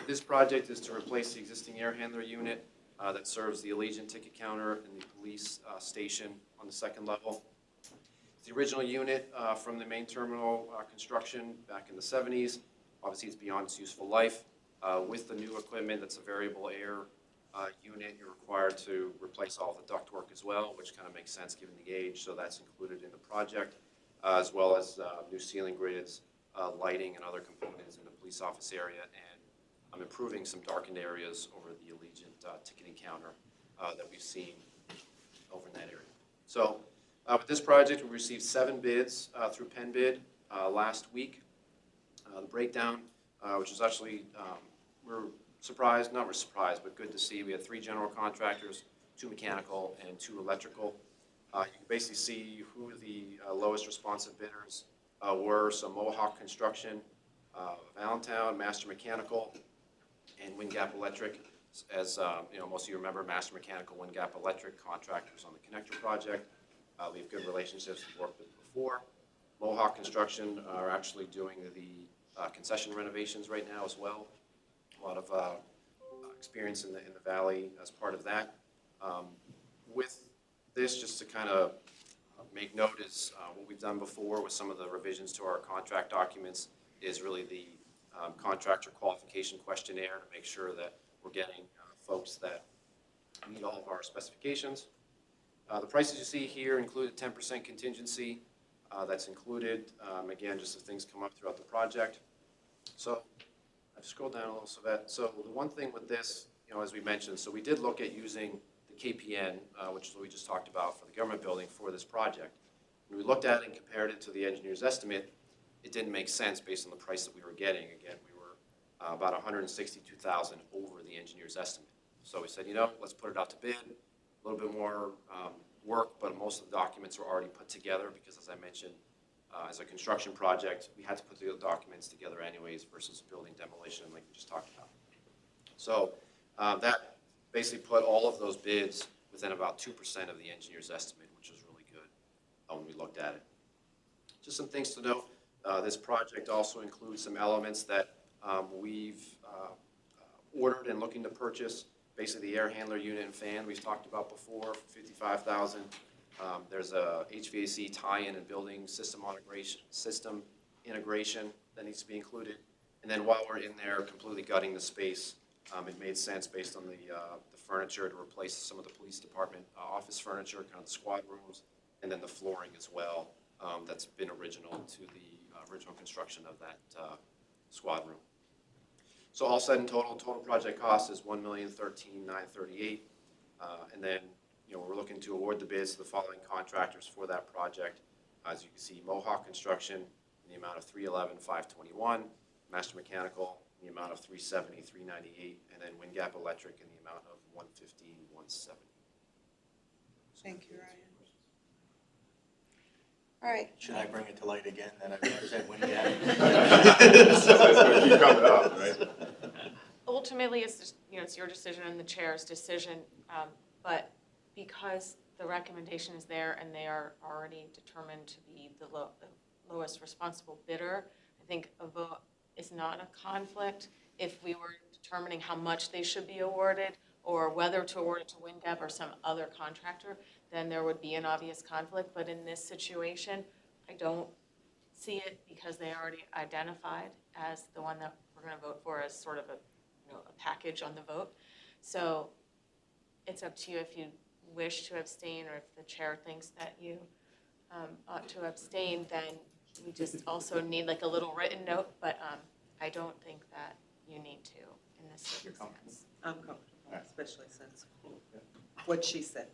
This project is to replace the existing air handler unit that serves the Allegiant ticket counter and the police station on the second level. It's the original unit from the main terminal construction back in the 70s. Obviously, it's beyond its useful life. With the new equipment, that's a variable air unit, you're required to replace all the ductwork as well, which kind of makes sense given the age, so that's included in the project, as well as new ceiling grids, lighting, and other components in the police office area, and I'm improving some darkened areas over the Allegiant ticketing counter that we've seen over in that area. So with this project, we received 7 bids through Penn Bid last week. The breakdown, which was actually, we're surprised, not surprised, but good to see. We had 3 general contractors, 2 mechanical, and 2 electrical. You can basically see who the lowest responsive bidders were. So Mohawk Construction, Allentown, Master Mechanical, and Wind Gap Electric. As most of you remember, Master Mechanical, Wind Gap Electric contractors on the connector project. We have good relationships we've worked with before. Mohawk Construction are actually doing the concession renovations right now as well. A lot of experience in the valley as part of that. With this, just to kind of make note, is what we've done before with some of the revisions to our contract documents is really the contractor qualification questionnaire to make sure that we're getting folks that meet all of our specifications. The prices you see here include a 10% contingency that's included, again, just as things come up throughout the project. So I've scrolled down a little bit. So the one thing with this as we mentioned, so we did look at using the KPN, which is what we just talked about for the government building for this project. When we looked at it and compared it to the engineer's estimate, it didn't make sense based on the price that we were getting. Again, we were about $162,000 over the engineer's estimate. So we said, let's put it out to bid, a little bit more work, but most of the documents were already put together because, as I mentioned, as a construction project, we had to put the documents together anyways versus building demolition like we just talked about. So that basically put all of those bids within about 2% of the engineer's estimate, which is really good when we looked at it. Just some things to note. This project also includes some elements that we've ordered and looking to purchase. Basically, the air handler unit and fan we've talked about before, $55,000. There's a HVAC tie-in and building system integration that needs to be included. And then while we're in there completely gutting the space, it made sense based on the furniture to replace some of the police department office furniture, kind of the squad rooms, and then the flooring as well. That's been original to the original construction of that squad room. So all said in total project cost is $1,013,938, and then we're looking to award the bids to the following contractors for that project. As you can see, Mohawk Construction in the amount of $311,521, Master Mechanical in the amount of $370,398, and then Wind Gap Electric in the amount of $115,170. Thank you, Ryan. All right. Should I bring it to light again that I represent Wind Gap? That's going to keep coming up, right? Ultimately, it's just, it's your decision and the chair's decision, but because the recommendation is there and they are already determined to be the lowest responsible bidder, I think a vote is not a conflict. If we were determining how much they should be awarded or whether to award it to Wind Gap or some other contractor, then there would be an obvious conflict. But in this situation, I don't see it because they already identified as the one that we're going to vote for as sort of a package on the vote. So it's up to you if you wish to abstain, or if the chair thinks that you ought to abstain, then we just also need like a little written note, but I don't think that you need to in this circumstance. I'm comfortable, especially since what she said.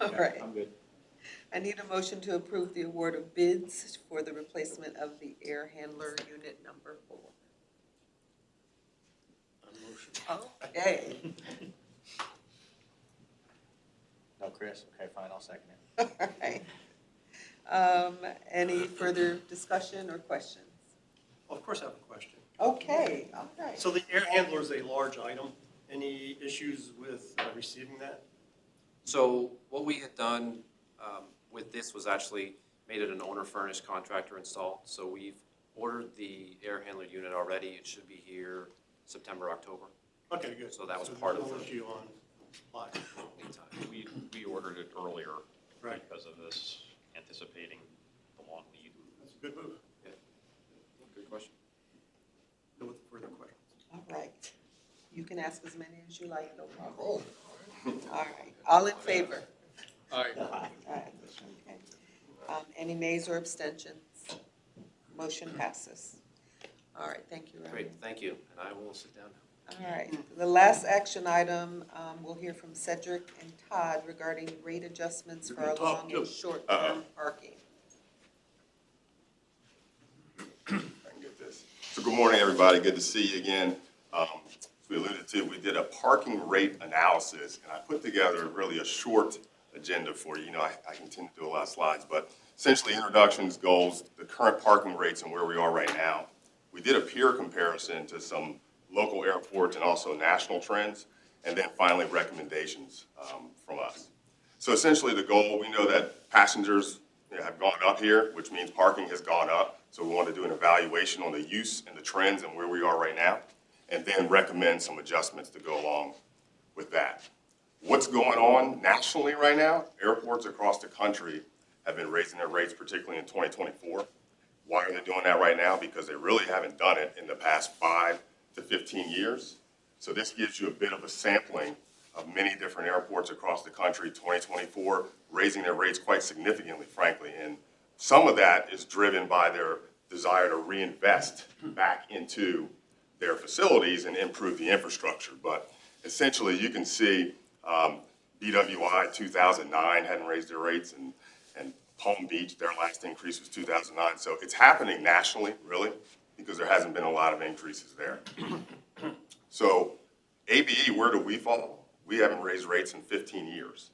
All right. I'm good. I need a motion to approve the award of bids for the replacement of the air handler unit number 4. Okay. No, Chris? Okay, fine, I'll second it. All right. Any further discussion or questions? Of course I have a question. Okay, all right. So the air handler is a large item. Any issues with receiving that? So what we had done with this was actually made it an owner-furnished contractor installed. So we've ordered the air handler unit already. It should be here September, October. Okay, good. So that was part of the the issue on supply. lead time. We ordered it earlier Right. because of this, anticipating the long lead. That's a good move. Good question. No further questions. All right. You can ask as many as you like, no problem. All right. All in favor? All right. All right. Okay. Any nays or abstentions? Motion passes. All right, thank you, Ryan. Great, thank you. And I will sit down now. All right, the last action item, we'll hear from Cedric and Todd regarding rate adjustments for our long and short-term parking. I can get this. So good morning, everybody. Good to see you again. As we alluded to, we did a parking rate analysis, and I put together really a short agenda for you. I can tend to do a lot of slides, but essentially introductions, goals, the current parking rates and where we are right now. We did a peer comparison to some local airports and also national trends, and then finally recommendations from us. So essentially the goal, we know that passengers have gone up here, which means parking has gone up. So we want to do an evaluation on the use and the trends and where we are right now, and then recommend some adjustments to go along with that. What's going on nationally right now? Airports across the country have been raising their rates, particularly in 2024. Why are they doing that right now? Because they really haven't done it in the past 5 to 15 years. So this gives you a bit of a sampling of many different airports across the country, 2024, raising their rates quite significantly, frankly. And some of that is driven by their desire to reinvest back into their facilities and improve the infrastructure. But essentially, you can see BWI 2009 hadn't raised their rates, and Palm Beach, their last increase was 2009. So it's happening nationally, really, because there hasn't been a lot of increases there. So ABE, where do we fall? We haven't raised rates in 15 years.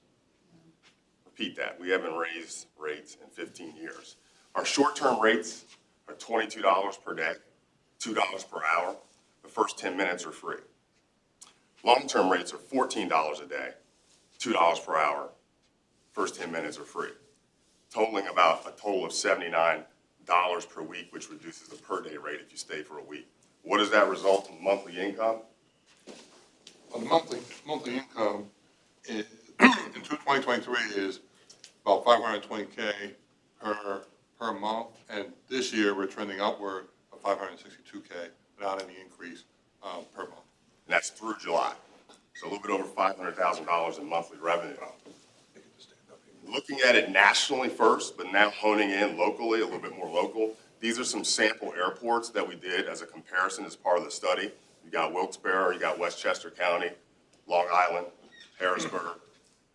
Repeat that, we haven't raised rates in 15 years. Our short-term rates are $22 per day, $2 per hour. The first 10 minutes are free. Long-term rates are $14 a day, $2 per hour. First 10 minutes are free, totaling about a total of $79 per week, which reduces the per-day rate if you stay for a week. What does that result in monthly income? Well, the monthly income is, in 2023 is about $520K per month, and this year we're trending upward of $562K without any increase per month. And that's through July. So a little bit over $500,000 in monthly revenue. Looking at it nationally first, but now honing in locally, a little bit more local. These are some sample airports that we did as a comparison as part of the study. You got Wilkes-Barre, you got Westchester County, Long Island, Harrisburg,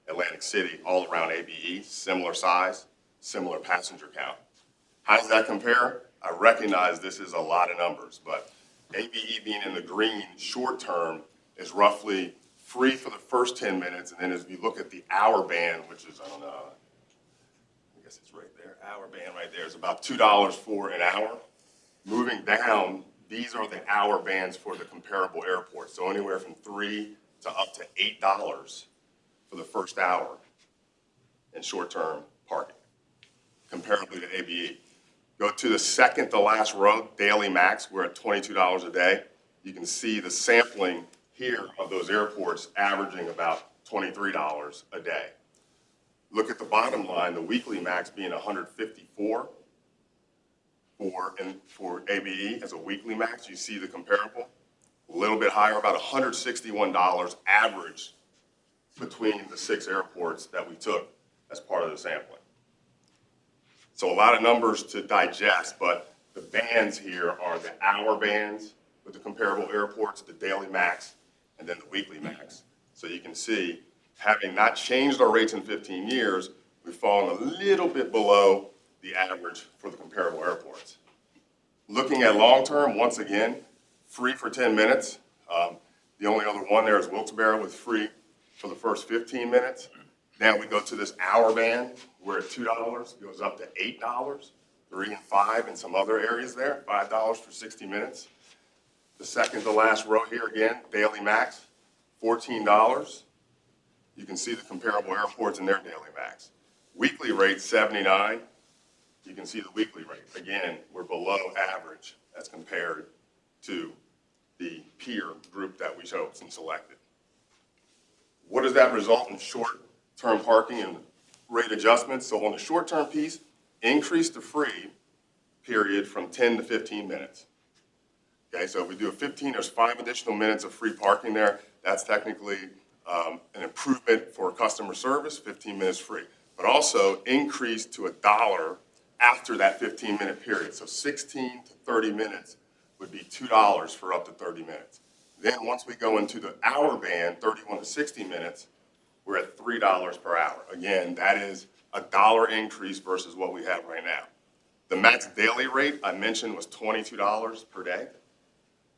Atlantic City, all around ABE, similar size, similar passenger count. How does that compare? I recognize this is a lot of numbers, but ABE being in the green short term is roughly free for the first 10 minutes, and then as we look at the hour band, which is, I don't know, I guess it's right there, hour band right there is about $2 for an hour. Moving down, these are the hour bands for the comparable airports, so anywhere from $3 to up to $8 for the first hour in short-term parking, comparably to ABE. Go to the second to last row, daily max, we're at $22 a day. You can see the sampling here of those airports averaging about $23 a day. Look at the bottom line, the weekly max being $154 for ABE as a weekly max. You see the comparable, a little bit higher, about $161 average between the 6 airports that we took as part of the sampling. So a lot of numbers to digest, but the bands here are the hour bands with the comparable airports, the daily max, and then the weekly max. So you can see, having not changed our rates in 15 years, we've fallen a little bit below the average for the comparable airports. Looking at long-term, once again, free for 10 minutes. The only other one there is Wilkes-Barre with free for the first 15 minutes. Now we go to this hour band, we're at $2, goes up to $8, $3 and $5 in some other areas there, $5 for 60 minutes. The second to last row here again, daily max, $14. You can see the comparable airports and their daily max. Weekly rate, $79. You can see the weekly rate. Again, we're below average as compared to the peer group that we chose and selected. What does that result in short-term parking and rate adjustments? So on the short-term piece, increase the free period from 10 to 15 minutes. Okay, so if we do a 15, there's 5 additional minutes of free parking there. That's technically an improvement for customer service, 15 minutes free. But also increase to $1 after that 15-minute period. So 16 to 30 minutes would be $2 for up to 30 minutes. Then once we go into the hour band, 31 to 60 minutes, we're at $3 per hour. Again, that is $1 increase versus what we have right now. The max daily rate I mentioned was $22 per day.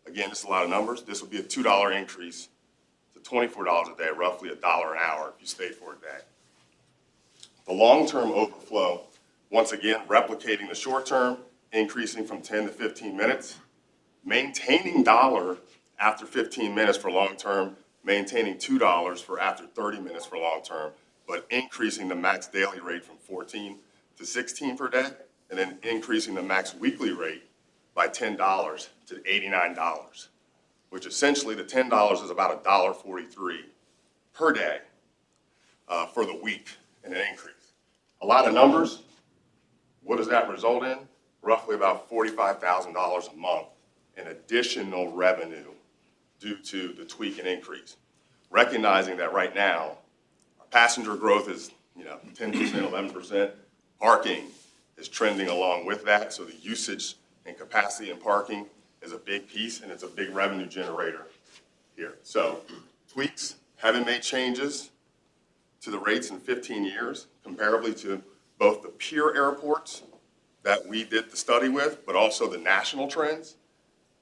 Again, this is a lot of numbers. This would be a $2 increase to $24 a day, roughly $1 an hour if you stayed for a day. The long-term overflow, once again, replicating the short-term, increasing from 10 to 15 minutes, maintaining $1 after 15 minutes for long-term, maintaining $2 for after 30 minutes for long-term, but increasing the max daily rate from 14 to 16 per day, and then increasing the max weekly rate by $10 to $89, which essentially the $10 is about $1.43 per day for the week in an increase. A lot of numbers. What does that result in? Roughly about $45,000 a month in additional revenue due to the tweak and increase. Recognizing that right now, our passenger growth is 10%, 11%. Parking is trending along with that, so the usage and capacity in parking is a big piece, and it's a big revenue generator here. So tweaks, haven't made changes to the rates in 15 years, comparably to both the peer airports that we did the study with, but also the national trends.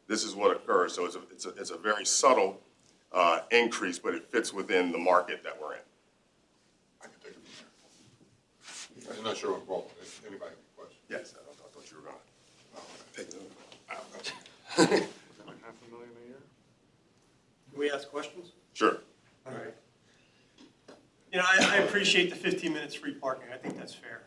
This is what occurs. So it's a very subtle increase, but it fits within the market that we're in. I can take it from there. I'm not sure what role, if anybody has a question. Yes, I thought you were gonna take it over. Can we ask questions? Sure. All right. You know, I appreciate the 15 minutes free parking. I think that's fair.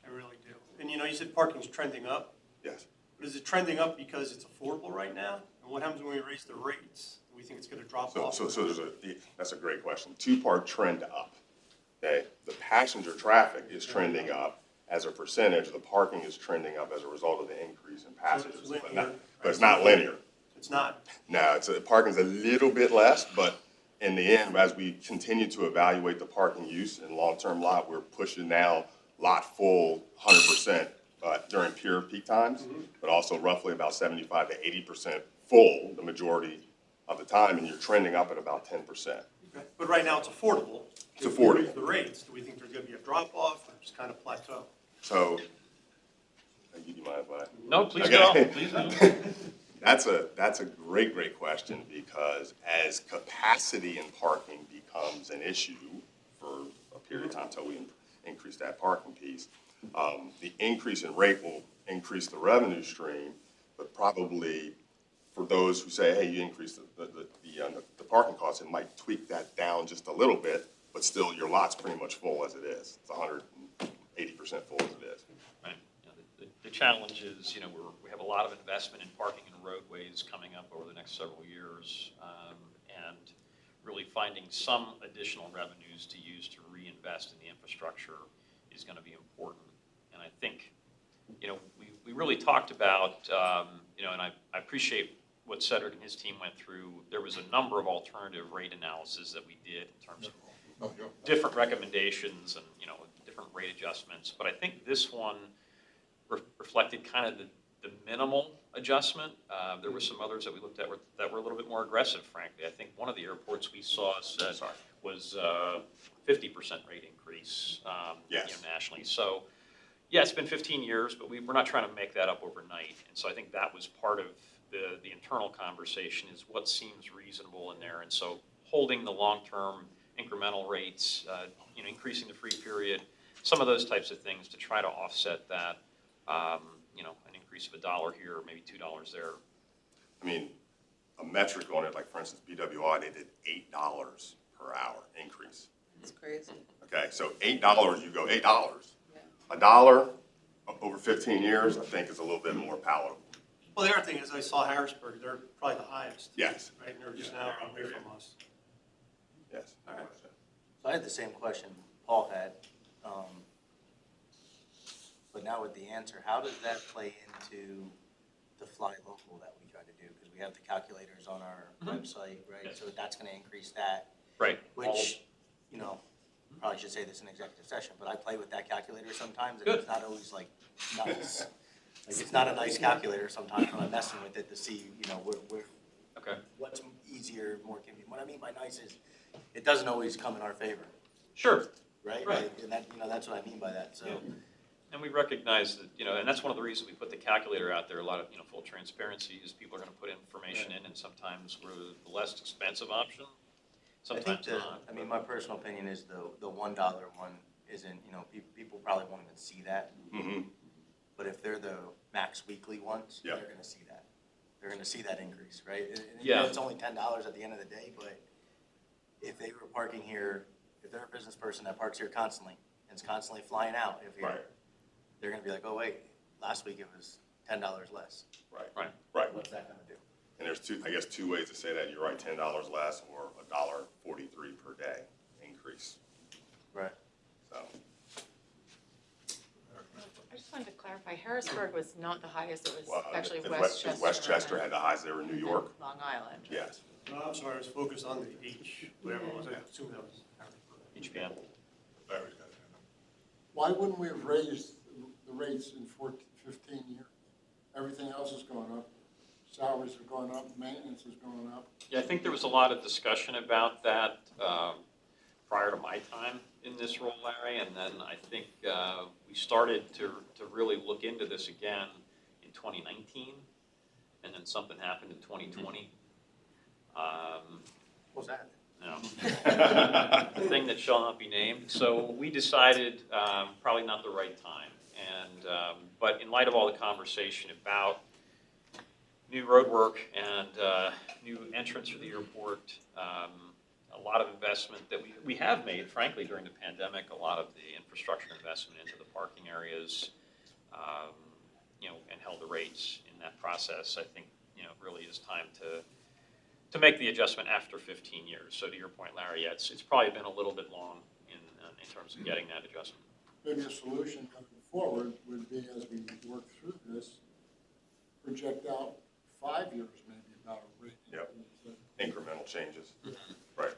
I really do. And you know, you said parking's trending up. Yes. But is it trending up because it's affordable right now? And what happens when we raise the rates? Do we think it's going to drop off? So that's a great question. Two-part trend up. Okay, the passenger traffic is trending up as a percentage. The parking is trending up as a result of the increase in passengers, but it's not linear. It's not. No, parking's a little bit less, but in the end, as we continue to evaluate the parking use in long-term lot, we're pushing now lot full 100% during pure peak times, but also roughly about 75 to 80% full the majority of the time, and you're trending up at about 10%. Okay. But right now it's affordable. It's affordable. If we raise the rates, do we think there's going to be a drop off or just kind of plateau? So, you mind if I? No, please Okay. go, please do. That's a great question, because as capacity in parking becomes an issue for a period of time until we increase that parking piece, the increase in rate will increase the revenue stream, but probably for those who say, hey, you increase the parking costs, it might tweak that down just a little bit, but still your lot's pretty much full as it is. It's 180% full as it is. Right. You know, the challenge is, you know, we have a lot of investment in parking and roadways coming up over the next several years, and really finding some additional revenues to use to reinvest in the infrastructure is going to be important. And I think, you know, we really talked about, you know, and I appreciate what Cedric and his team went through. There was a number of alternative rate analyses that we did in terms of different recommendations and, you know, different rate adjustments. But I think this one reflected kind of the minimal adjustment. There were some others that we looked at that were a little bit more aggressive, frankly. I think one of the airports we saw said was 50% rate increase you know, nationally. So, yeah, it's been 15 years, but we're not trying to make that up overnight. And so I think that was part of the internal conversation, is what seems reasonable in there. And so holding the long-term incremental rates, you know, increasing the free period, some of those types of things to try to offset that, you know, an increase of $1 here, maybe $2 there. I mean, a metric on it, like for instance, BWI, they did $8 per hour increase. It's crazy. Okay, so $8, you go $8. $1 over 15 years, I think, is a little bit more palatable. Well, the other thing is I saw Harrisburg, they're probably the highest. Yes. Right, and they're just now away from us. Yes. All right. So I had the same question Paul had, but now with the answer, how does that play into the fly local that we try to do? Because we have the calculators on our website, right? Yes. So that's going to increase that. Right. Which, you know, probably should say this in executive session, but I play with that calculator sometimes, and Good. it's not always like nice. Like, it's not a nice calculator sometimes when I'm messing with it to see, you know, Okay. what's easier, more convenient. What I mean by nice is, it doesn't always come in our favor, Sure. right? Right. And that, you know, that's what I mean by that, so. Yeah. And we recognize that, you know, and that's one of the reasons we put the calculator out there. A lot of, you know, full transparency is people are going to put information in, and sometimes we're the less expensive option, sometimes not. I mean, my personal opinion is the $1 one isn't, you know, people probably won't even see that. Mm-hmm. But if they're the max weekly ones, Yeah. they're gonna see that. They're gonna see that increase, right? And Yeah. it's only $10 at the end of the day, but if they were parking here, if they're a business person that parks here constantly and is constantly flying out, Right. they're gonna be like, oh, wait, last week it was $10 less. Right. What's that gonna do? And there's two ways to say that. You're right, $10 less or $1.43 per day increase. Right. So, I just wanted to clarify, Harrisburg was not the highest, it was well, actually if Westchester. Westchester had the highs, they were in New York. Long Island. Yes. No, I'm sorry, I was focused on the H, whatever it was. I assumed that was Harrisburg. HPM. Larry's got it. Why wouldn't we have raised the rates in 15 years? Everything else has gone up salaries are going up, maintenance is going up. Yeah, I think there was a lot of discussion about that prior to my time in this role, Larry, and then I think we started to really look into this again in 2019, and then something happened in 2020. What was that? No. The thing that shall not be named. So we decided probably not the right time. And, but in light of all the conversation about new road work and new entrance for the airport, a lot of investment that we have made, frankly, during the pandemic, a lot of the infrastructure investment into the parking areas, and held the rates in that process, I think, it really is time to make the adjustment after 15 years. So to your point, Larry, yeah, it's probably been a little bit long in terms of getting that adjustment. Maybe a solution going forward would be, as we work through this, project out 5 years maybe about a rate. Yep. Incremental changes. Mm-hmm. Right.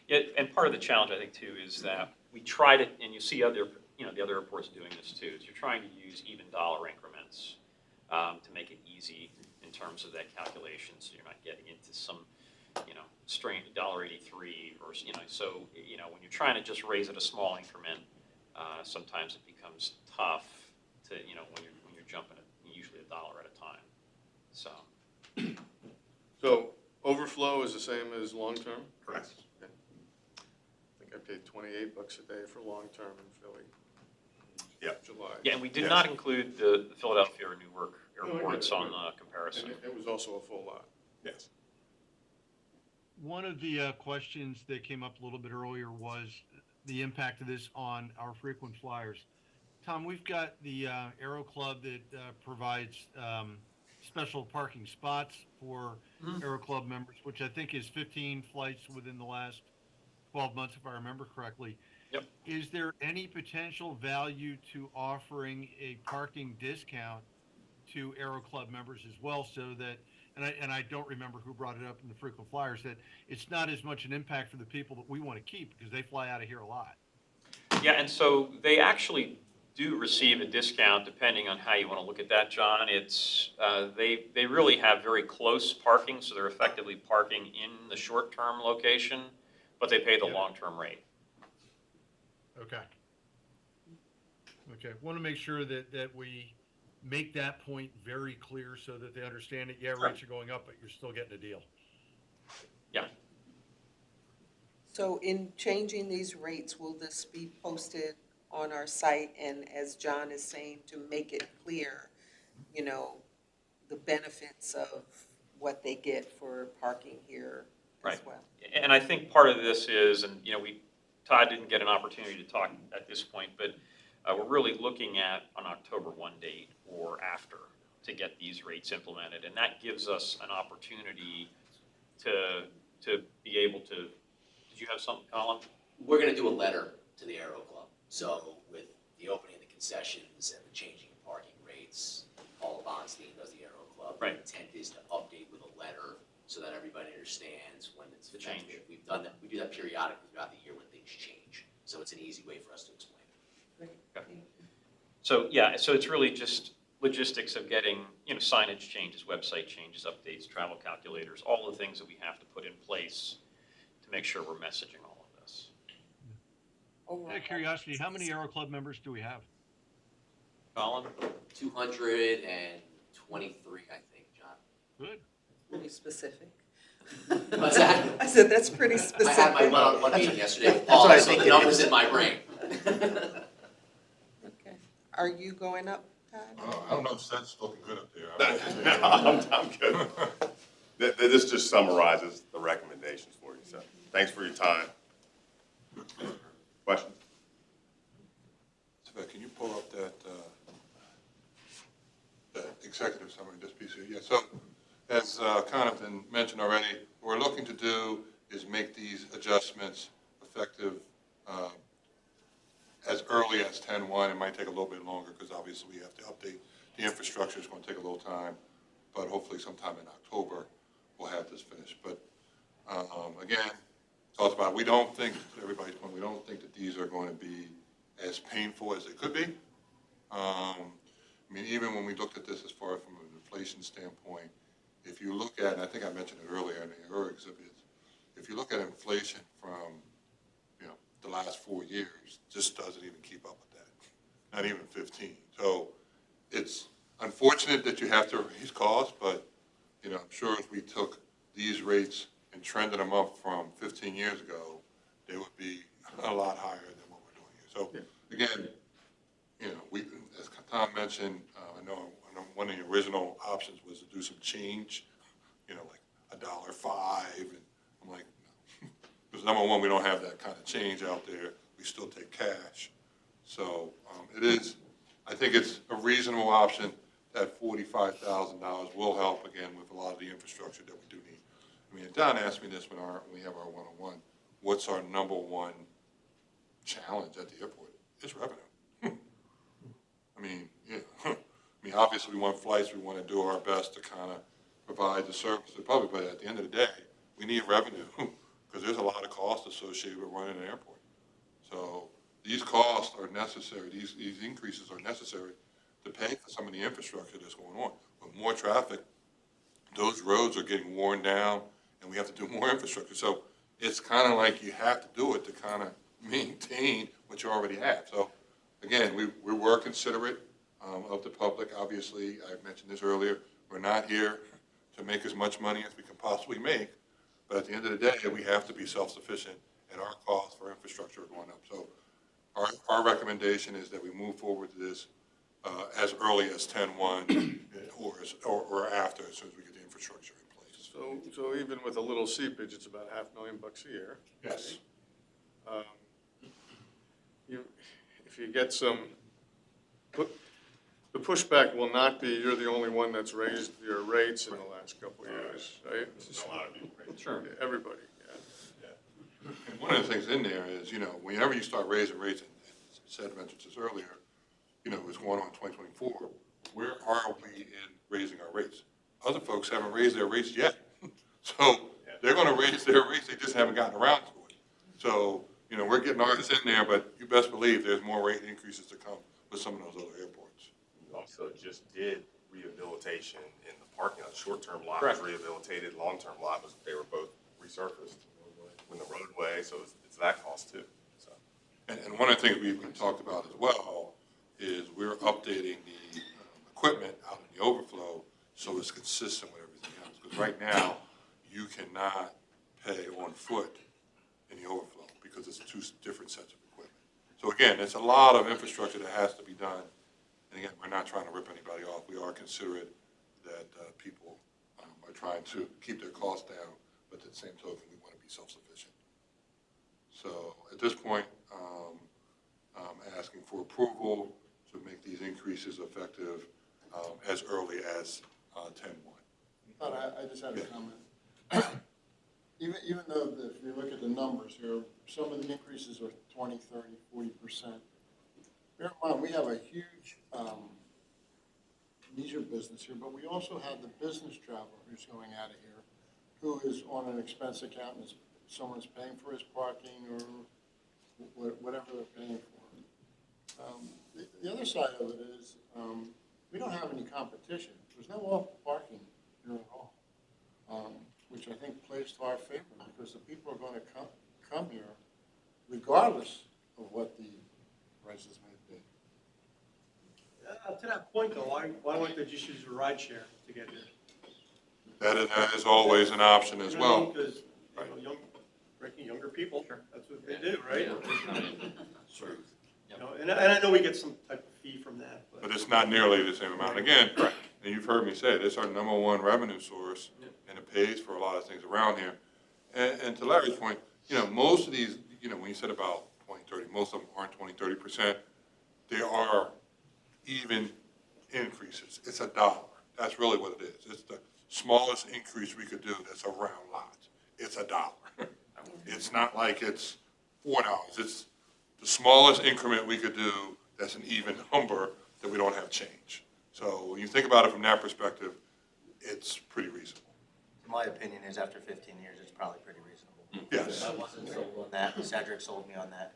Yeah, and part of the challenge, I think, too, is that we try to, and you see other, the other airports doing this too, is you're trying to use even dollar increments to make it easy in terms of that calculation, so you're not getting into some, strain $1.83 versus, so, when you're trying to just raise it a small increment, sometimes it becomes tough to, when you're jumping it usually $1 at a time, so. So overflow is the same as long-term? Correct. Okay. I think I paid $28 a day for long-term in Philly. Yep. July. Yeah, and we did Yes. not include the Philadelphia or Newark No, I get airports it, on right. comparison. And it was also a full lot. Yes. One of the questions that came up a little bit earlier was the impact of this on our frequent flyers. Tom, we've got the Aero Club that provides special parking spots for Aero Club members, which I think is 15 flights within the last 12 months, if I remember correctly. Yep. Is there any potential value to offering a parking discount to Aero Club members as well, so that, and I don't remember who brought it up in the frequent flyers, that it's not as much an impact for the people that we want to keep because they fly out of here a lot? Yeah, and so they actually do receive a discount depending on how you want to look at that, John. It's they really have very close parking, so they're effectively parking in the short-term location, but they pay the long-term rate. Okay. Okay. Want to make sure that we make that point very clear so that they understand it. Yeah, rates are going up, but you're still getting a deal. Yeah. So in changing these rates, will this be posted on our site? And as John is saying, to make it clear, the benefits of what they get for parking here as Right. well. And I think part of this is, and Todd didn't get an opportunity to talk at this point, but we're really looking at an October 1 date or after to get these rates implemented, and that gives us an opportunity to be able to. Did you have something, Colin? We're gonna do a letter to the Aero Club. So with the opening of the concessions and the changing of parking rates, Paul Bonstein does the Aero Club. Right. The intent is to update with a letter so that everybody understands when it's The change. effective. We've done that, we do that periodically throughout the year when things change. So it's an easy way for us to explain it. Okay. So, yeah, so it's really just logistics of getting, signage changes, website changes, updates, travel calculators, all the things that we have to put in place to make sure we're messaging all of this. Overall. Out of curiosity, how many Aero Club members do we have? Colin? 223, I think, John. Good. Pretty specific. What's that? I said, that's pretty I specific. had my one-on-one meeting yesterday with that's what Paul, I so think the it numbers is. in my brain. Okay. Are you going up, Todd? I don't know if Seth's looking good up there. I'm good. This just summarizes the recommendations for you, so thanks for your time. Questions? Seth, can you pull up that executive summary, this piece here? Yeah, so as kind of been mentioned already, what we're looking to do is make these adjustments effective as early as 10/1. It might take a little bit longer because obviously we have to update the infrastructure. It's going to take a little time, but hopefully sometime in October we'll have this finished. But again, talked about, we don't think, to everybody's point, we don't think that these are going to be as painful as they could be. I mean, even when we looked at this as far from an inflation standpoint, if you look at, and I think I mentioned it earlier in the earlier exhibits, if you look at inflation from, the last 4 years, just doesn't even keep up with that, not even 15. So it's unfortunate that you have to raise costs, but, I'm sure if we took these rates and trended them up from 15 years ago, they would be a lot higher than what we're doing here. So again, we, as Tom mentioned, I know one of the original options was to do some change, like $1.05, and I'm like, no. Because number one, we don't have that kind of change out there. We still take cash. So I think it's a reasonable option. That $45,000 will help, again, with a lot of the infrastructure that we do need. I mean, Don asked me this when we have our one-on-one, what's our number one challenge at the airport? It's revenue. I mean, obviously we want flights, we want to do our best to kind of provide the service to the public, but at the end of the day, we need revenue because there's a lot of costs associated with running an airport. So these costs are necessary, these increases are necessary to pay for some of the infrastructure that's going on. With more traffic, those roads are getting worn down and we have to do more infrastructure. So it's kind of like you have to do it to kind of maintain what you already have. So again, we were considerate of the public. Obviously, I mentioned this earlier, we're not here to make as much money as we can possibly make, but at the end of the day, we have to be self-sufficient and our costs for infrastructure are going up. So our recommendation is that we move forward to this as early as 10/1 or after, as soon as we get the infrastructure in place. So even with a little seepage, it's about $500,000 a year. Yes. If you get the pushback will not be, you're the only one that's raised your rates in the last couple of years, right? A lot of people. Sure. Everybody, And one of the things in there is, whenever you start raising rates, and Seth mentioned this earlier, it's going on in 2024, where are we in raising our rates? Other folks haven't raised their rates yet. So they're going to raise their rates, they just haven't gotten around to it. So, we're getting ours in there, but you best believe there's more rate increases to come with some of those other airports. We also just did rehabilitation in the parking lot. Short-term lot Correct. was rehabilitated, long-term lot they were both resurfaced in the roadway, so it's that cost too. So. And one of the things we've talked about as well is we're updating the equipment out in the overflow so it's consistent with everything else. Because right now, you cannot pay on foot in the overflow because it's two different sets of equipment. So again, it's a lot of infrastructure that has to be done. And again, we're not trying to rip anybody off. We are considerate that people are trying to keep their costs down, but at the same token, we want to be self-sufficient. So at this point, I'm asking for approval to make these increases effective as early as 10/1. But I just had a comment. Even though if you look at the numbers here, some of the increases are 20, 30, 40%. Bear in mind, we have a huge leisure business here, but we also have the business traveler who's going out of here, who is on an expense account and someone's paying for his parking or whatever they're paying for. The other side of it is we don't have any competition. There's no off parking here at all, which I think plays to our favor because the people are going to come here regardless of what the prices may be. To that point though, why wouldn't they just use a ride share to get here? That is always an option as well. Because, younger people, that's what they do, right? Sure. And I know we get some type of fee from that, But it's not nearly the same amount. Again, and you've heard me say it, it's our number one revenue source, and it pays for a lot of things around here. And to Larry's point, most of these, when you said about 20, 30, most of them aren't 20, 30%. They are even increases. It's $1. That's really what it is. It's the smallest increase we could do that's a round lot. It's $1. It's not like it's $4. It's the smallest increment we could do that's an even number that we don't have change. So when you think about it from that perspective, it's pretty reasonable. My opinion is after 15 years, it's probably pretty reasonable. Yes. I wasn't sold on that. Cedric sold me on that.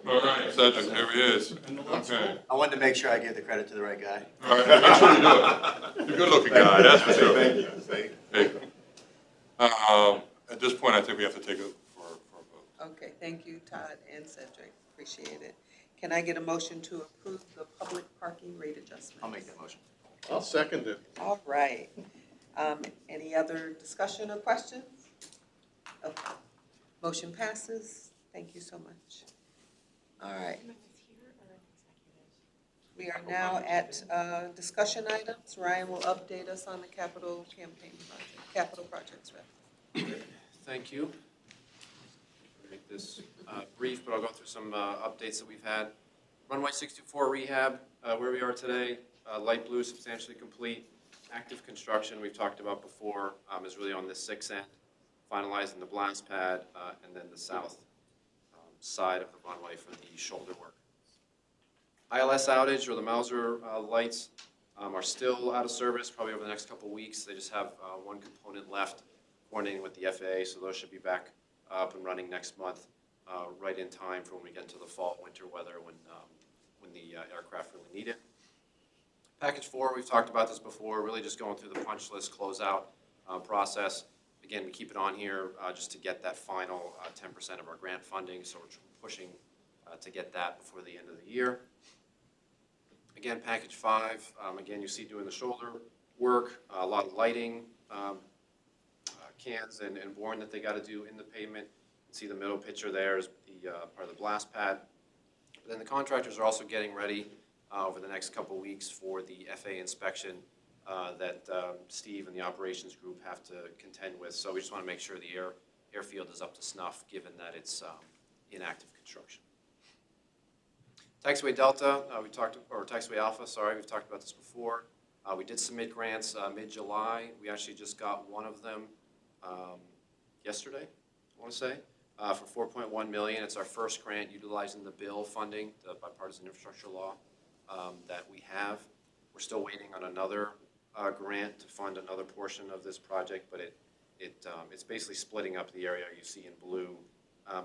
All right, Cedric, there he is. Okay. I wanted to make sure I gave the credit to the right guy. All right, make sure you do it. You're a good-looking guy, that's for sure. Thank you. Thank you. Hey, at this point, I think we have to take it for a vote. Okay, thank you, Todd and Cedric, appreciate it. Can I get a motion to approve the public parking rate adjustment? I'll make that motion. I'll second it. All right. Any other discussion or questions? Okay. Motion passes. Thank you so much. All right. We are now at discussion items. Ryan will update us on the capital campaign project, capital projects. Thank you. I'll make this brief, but I'll go through some updates that we've had. Runway 64 rehab, where we are today, light blue substantially complete. Active construction we've talked about before is really on the 6th end, finalizing the blast pad and then the south side of the runway for the shoulder work. ILS outage, or the Mauser lights, are still out of service, probably over the next couple of weeks. They just have one component left, coordinating with the FAA, so those should be back up and running next month, right in time for when we get into the fall, winter weather, when the aircraft really need it. Package 4, we've talked about this before, really just going through the punch list closeout process. Again, we keep it on here just to get that final 10% of our grant funding, so we're pushing to get that before the end of the year. Again, package 5, again, you see doing the shoulder work, a lot of lighting, cans and boring that they got to do in the pavement. You can see the middle picture there is the part of the blast pad. But then the contractors are also getting ready over the next couple of weeks for the FAA inspection that Steve and the operations group have to contend with. So we just want to make sure the airfield is up to snuff, given that it's in active construction. Taxiway Delta, or Taxiway Alpha, sorry, we've talked about this before. We did submit grants mid-July. We actually just got one of them yesterday, I want to say, for $4.1 million. It's our first grant utilizing the bill funding, the bipartisan infrastructure law that we have. We're still waiting on another grant to fund another portion of this project, but it's basically splitting up the area you see in blue.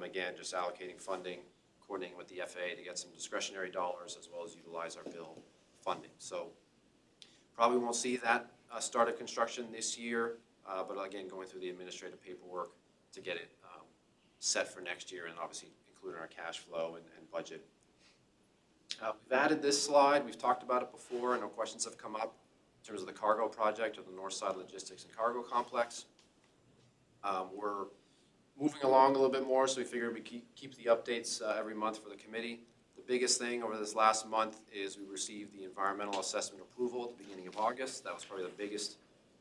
Again, just allocating funding, coordinating with the FAA to get some discretionary dollars as well as utilize our bill funding. So probably won't see that start of construction this year, but again, going through the administrative paperwork to get it set for next year and obviously including our cash flow and budget. We've added this slide. We've talked about it before. I know questions have come up in terms of the cargo project or the Northside Logistics and Cargo Complex. We're moving along a little bit more, so we figured we keep the updates every month for the committee. The biggest thing over this last month is we received the environmental assessment approval at the beginning of August. That was probably the biggest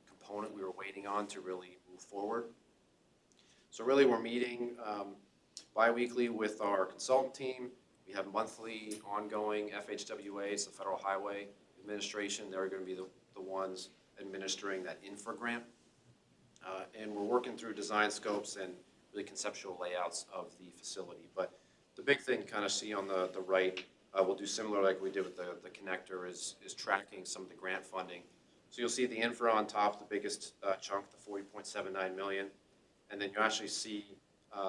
component we were waiting on to really move forward. So really we're meeting bi-weekly with our consultant team. We have monthly ongoing FHWAs, the Federal Highway Administration. They're going to be the ones administering that infra grant. And we're working through design scopes and really conceptual layouts of the facility. But the big thing kind of see on the right, we'll do similar like we did with the connector is tracking some of the grant funding. So you'll see the infra on top, the biggest chunk, the $40.79 million. And then you actually see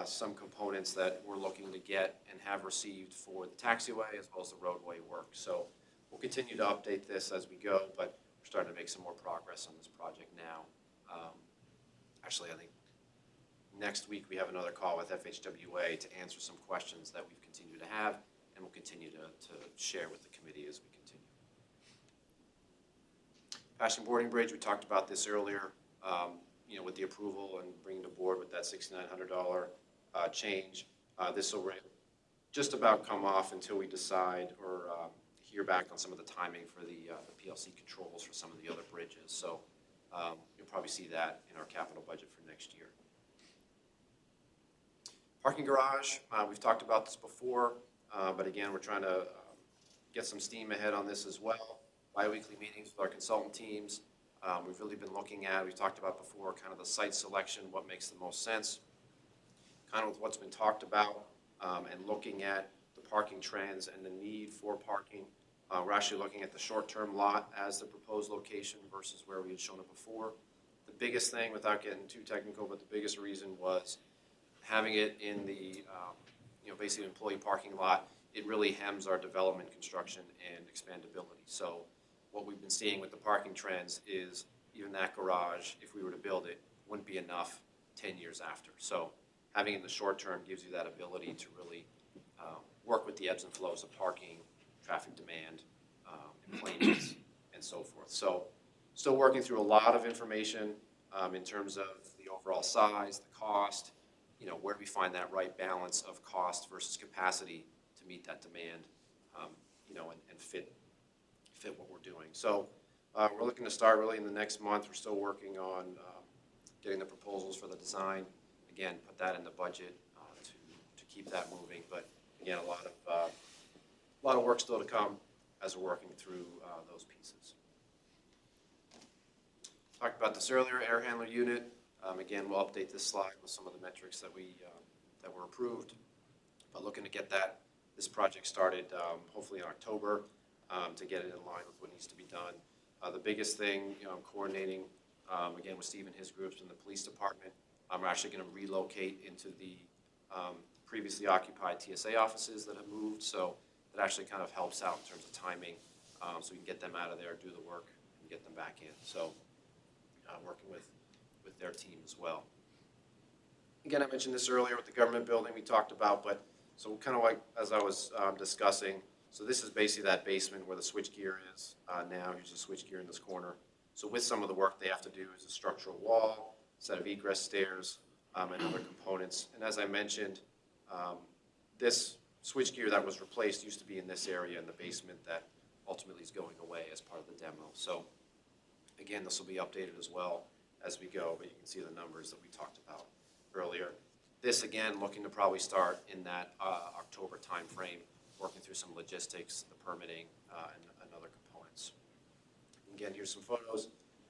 some components that we're looking to get and have received for the taxiway as well as the roadway work. So we'll continue to update this as we go, but we're starting to make some more progress on this project now. Actually, I think next week we have another call with FHWA to answer some questions that we've continued to have, and we'll continue to share with the committee as we continue. Passing Boarding Bridge, we talked about this earlier. With the approval and bringing the board with that $6,900 change, this will just about come off until we decide or hear back on some of the timing for the PLC controls for some of the other bridges. So you'll probably see that in our capital budget for next year. Parking garage, we've talked about this before, but again, we're trying to get some steam ahead on this as well. Bi-weekly meetings with our consultant teams. We've really been looking at, we've talked about before, kind of the site selection, what makes the most sense, kind of with what's been talked about, and looking at the parking trends and the need for parking. We're actually looking at the short-term lot as the proposed location versus where we had shown it before. The biggest thing, without getting too technical, but the biggest reason was having it in the basically employee parking lot. It really hems our development, construction, and expandability. So what we've been seeing with the parking trends is even that garage, if we were to build it, wouldn't be enough 10 years after. So having it in the short term gives you that ability to really work with the ebbs and flows of parking, traffic demand, employments, and so forth. So still working through a lot of information in terms of the overall size, the cost, where do we find that right balance of cost versus capacity to meet that demand, and fit what we're doing. So we're looking to start really in the next month. We're still working on getting the proposals for the design. Again, put that in the budget to keep that moving. But again, a lot of work still to come as we're working through those pieces. Talked about this earlier, air handler unit. Again, we'll update this slide with some of the metrics that were approved. But looking to get this project started hopefully in October to get it in line with what needs to be done. The biggest thing, I'm coordinating again with Steve and his groups in the police department. We're actually going to relocate into the previously occupied TSA offices that have moved. So it actually kind of helps out in terms of timing, so we can get them out of there, do the work, and get them back in. So working with their team as well. Again, I mentioned this earlier with the government building we talked about, but so kind of like as I was discussing, so this is basically that basement where the switchgear is now. Here's the switchgear in this corner. So with some of the work they have to do is a structural wall, set of egress stairs, and other components. And as I mentioned, this switchgear that was replaced used to be in this area in the basement that ultimately is going away as part of the demo. So again, this will be updated as well as we go, but you can see the numbers that we talked about earlier. This, again, looking to probably start in that October timeframe, working through some logistics, the permitting, and other components. Again, here's some photos.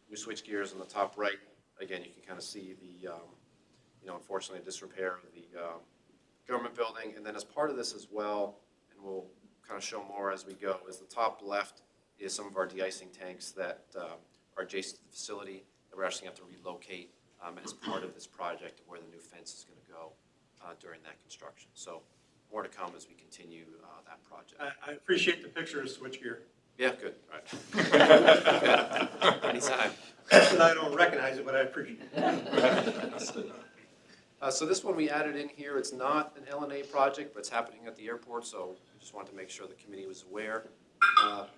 New switch gears on the top right. Again, you can kind of see the, unfortunately, disrepair of the government building. And then as part of this as well, and we'll kind of show more as we go, is the top left is some of our de-icing tanks that are adjacent to the facility that we're actually going to have to relocate as part of this project where the new fence is going to go during that construction. So more to come as we continue that project. I appreciate the picture of switchgear. Yeah, good. All right. Anytime. And I don't recognize it, but I appreciate it. So this one we added in here. It's not an LNAA project, but it's happening at the airport, so I just wanted to make sure the committee was aware.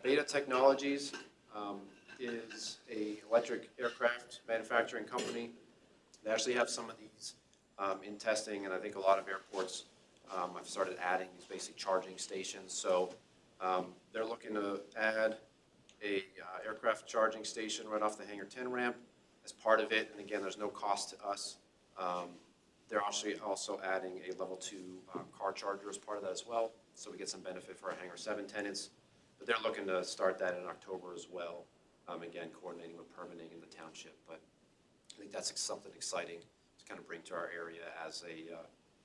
Beta Technologies is an electric aircraft manufacturing company. They actually have some of these in testing, and I think a lot of airports have started adding these basic charging stations. So they're looking to add a aircraft charging station right off the Hangar 10 ramp as part of it. And again, there's no cost to us. They're actually also adding a level 2 car charger as part of that as well. So we get some benefit for our Hangar 7 tenants. But they're looking to start that in October as well. Again, coordinating with permitting in the township. But I think that's something exciting to kind of bring to our area as a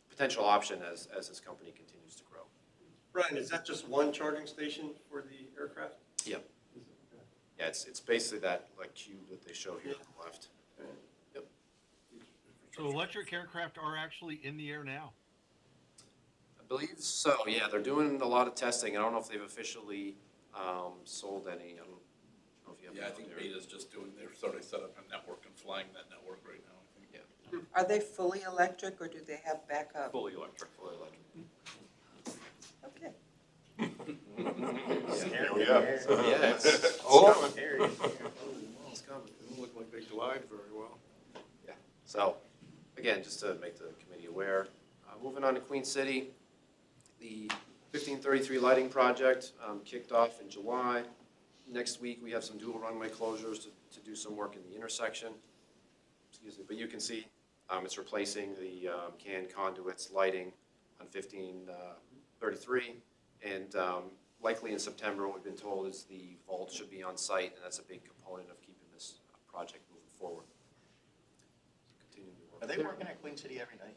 potential option as this company continues to grow. Brian, is that just one charging station for the aircraft? Yep. Yeah, it's basically that cube that they show here on the left. Yep. So electric aircraft are actually in the air now? I believe so, yeah. They're doing a lot of testing. I don't know if they've officially sold any. I don't know if you have. Yeah, I think Beta's just they're sort of set up a network and flying that network right now, I think. Yeah. Are they fully electric or do they have backup? Fully electric. Fully electric. Okay. Yeah. Yeah, it's Oh. coming. It's coming. It doesn't look like they glide very well. Yeah. So, again, just to make the committee aware. Moving on to Queen City, the 1533 lighting project kicked off in July. Next week, we have some dual runway closures to do some work in the intersection. Excuse me, but you can see it's replacing the CAN conduits lighting on 1533. And likely in September, what we've been told is the vault should be on site, and that's a big component of keeping this project moving forward. Continuing to work. Are they working at Queen City every night?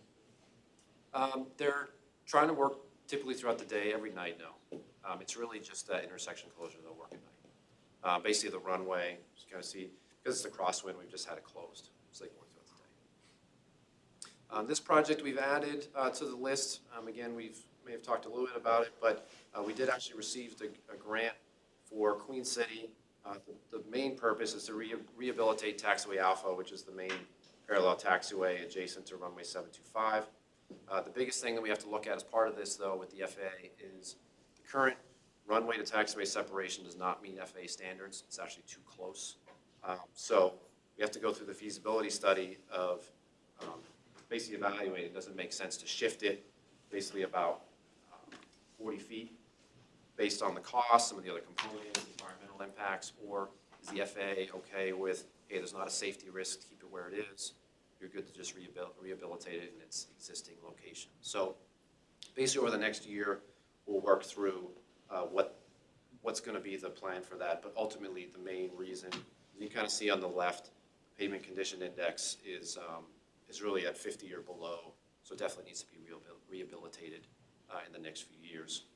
They're trying to work typically throughout the day, every night, no. It's really just that intersection closure they'll work at night. Basically the runway, just kind of see, because it's a crosswind, we've just had it closed. So they can work throughout the day. This project we've added to the list. Again, we may have talked a little bit about it, but we did actually receive a grant for Queen City The main purpose is to rehabilitate taxiway Alpha, which is the main parallel taxiway adjacent to runway 725. The biggest thing that we have to look at as part of this, though, with the FAA is the current runway to taxiway separation does not meet FAA standards. It's actually too close. So we have to go through the feasibility study of basically evaluating, does it make sense to shift it basically about 40 feet based on the cost, some of the other components, environmental impacts, or is the FAA okay with, hey, there's not a safety risk, to keep it where it is, you're good to just rehabilitate it in its existing location. So basically over the next year, we'll work through what's going to be the plan for that, but ultimately the main reason, you kind of see on the left, pavement condition index is really at 50 or below, so it definitely needs to be rehabilitated in the next few years,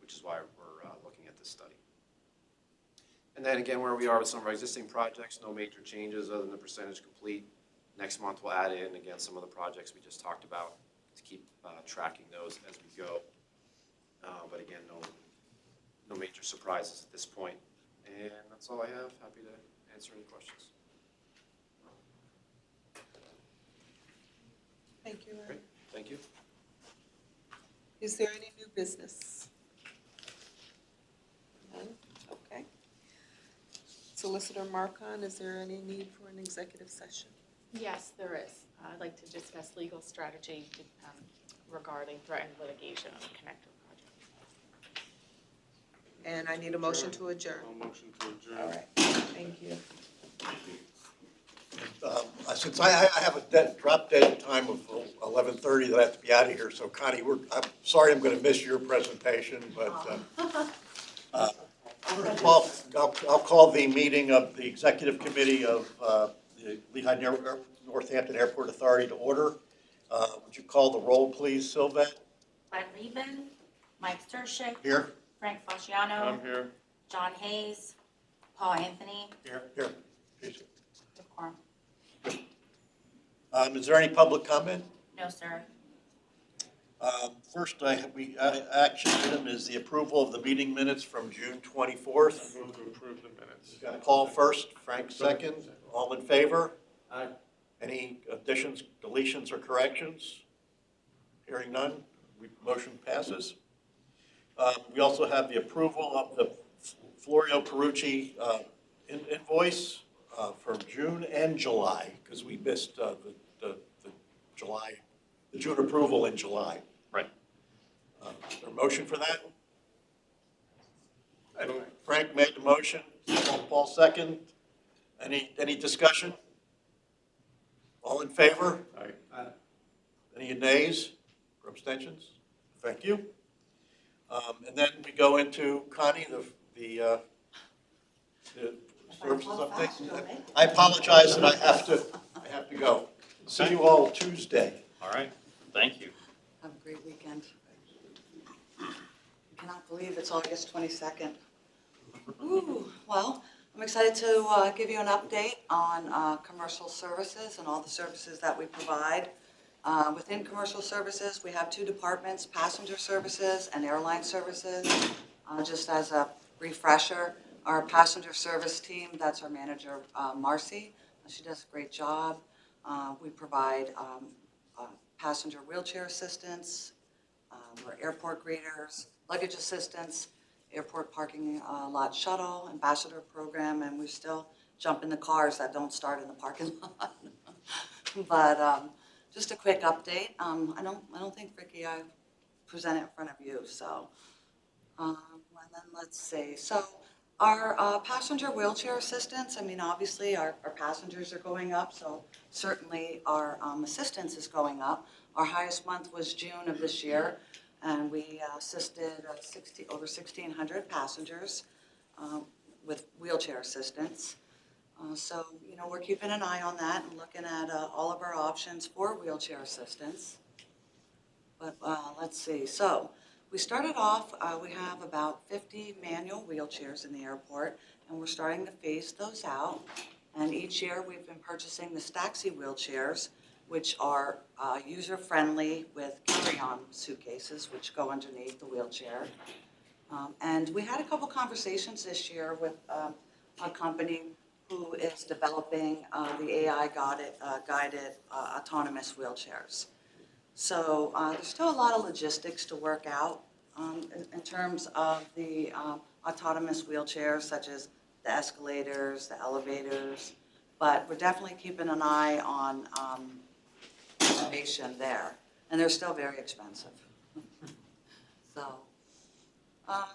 which is why we're looking at this study. And then again, where we are with some of our existing projects, no major changes other than the percentage complete. Next month we'll add in, again, some of the projects we just talked about to keep tracking those as we go. But again, no major surprises at this point. And that's all I have. Happy to answer any questions. Thank you, Great, Ryan. thank you. Is there any new business? None? Okay. Solicitor Marcon, is there any need for an executive session? Yes, there is. I'd like to discuss legal strategy regarding threatened litigation on the connector project. And I need a motion to adjourn. I'll motion to adjourn. All right, thank you. Since I have a drop dead time of 11:30 that I have to be out of here, so Connie, I'm sorry I'm going to miss your presentation, but I'll call the meeting of the Executive Committee of the Lehigh Northampton Airport Authority to order. Would you call the roll, please, Sylvette? Glenn Lieben, Mike Stershik. Here. Frank Fasciano. I'm here. John Hayes. Paul Anthony. Here. Decorum. Is there any public comment? No, sir. First, action item is the approval of the meeting minutes from June 24th. Move to approve the minutes. Got a call first, Frank second. All in favor? Aye. Any additions, deletions, or corrections? Hearing none, motion passes. We also have the approval of the Florio Carucci invoice for June and July, because we missed the June approval in July. Right. Is there a motion for that? Frank made the motion, Paul second. Any discussion? All in favor? Aye. Any nays or abstentions? Thank you. And then we go into Connie, the services update. I apologize that I have to go. See you all Tuesday. All right, thank you. Have a great weekend. I cannot believe it's August 22nd. Ooh, well, I'm excited to give you an update on commercial services and all the services that we provide. Within commercial services, we have two departments, passenger services and airline services. Just as a refresher, our passenger service team, that's our manager, Marcy. She does a great job. We provide passenger wheelchair assistance, we're airport greeters, luggage assistance, airport parking lot shuttle, ambassador program, and we still jump in the cars that don't start in the parking lot. But just a quick update. I don't think, Ricky, I presented in front of you, so. And then let's see. So our passenger wheelchair assistance, I mean, obviously our passengers are going up, so certainly our assistance is going up. Our highest month was June of this year, and we assisted over 1,600 passengers with wheelchair assistance. So, you know, we're keeping an eye on that and looking at all of our options for wheelchair assistance. But let's see. So we started off, we have about 50 manual wheelchairs in the airport, and we're starting to phase those out. And each year we've been purchasing the Staxi wheelchairs, which are user-friendly with carry-on suitcases, which go underneath the wheelchair. And we had a couple conversations this year with a company who is developing the AI guided autonomous wheelchairs. So there's still a lot of logistics to work out in terms of the autonomous wheelchairs, such as the escalators, the elevators, but we're definitely keeping an eye on innovation there, and they're still very expensive. So,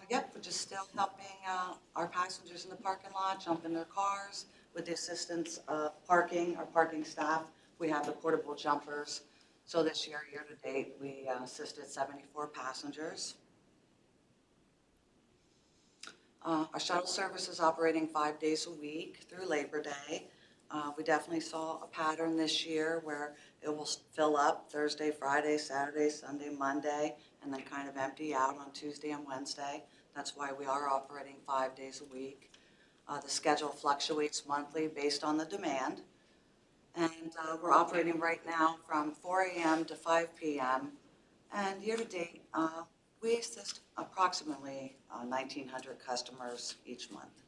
yep, we're just still helping our passengers in the parking lot jump in their cars with the assistance of our parking staff. We have the portable jumpers. So this year to date, we assisted 74 passengers. Our shuttle service is operating 5 days a week through Labor Day. We definitely saw a pattern this year where it will fill up Thursday, Friday, Saturday, Sunday, Monday, and then kind of empty out on Tuesday and Wednesday. That's why we are operating 5 days a week. The schedule fluctuates monthly based on the demand. And we're operating right now from 4 a.m. to 5 p.m. And year to date, we assist approximately 1,900 customers each month.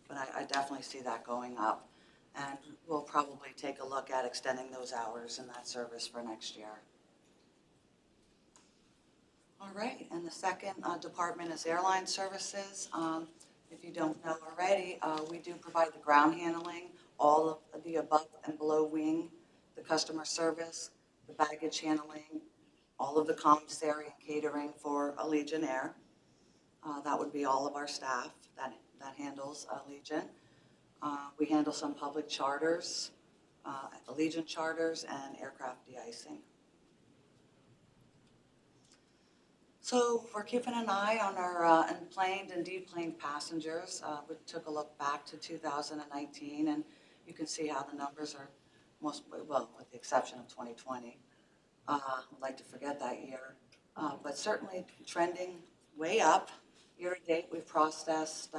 But I definitely see that going up. And we'll probably take a look at extending those hours in that service for next year. All right, and the second department is airline services. If you don't know already, we do provide the ground handling, all of the above and below wing, the customer service, the baggage handling, all of the commissary and catering for Allegiant Air. That would be all of our staff that handles Allegiant. We handle some public charters, Allegiant charters, and aircraft de-icing. So we're keeping an eye on our enplaned and deplaned passengers. We took a look back to 2019, and you can see how the numbers are mostly, well, with the exception of 2020. I'd like to forget that year, but certainly trending way up. Year to date, we've processed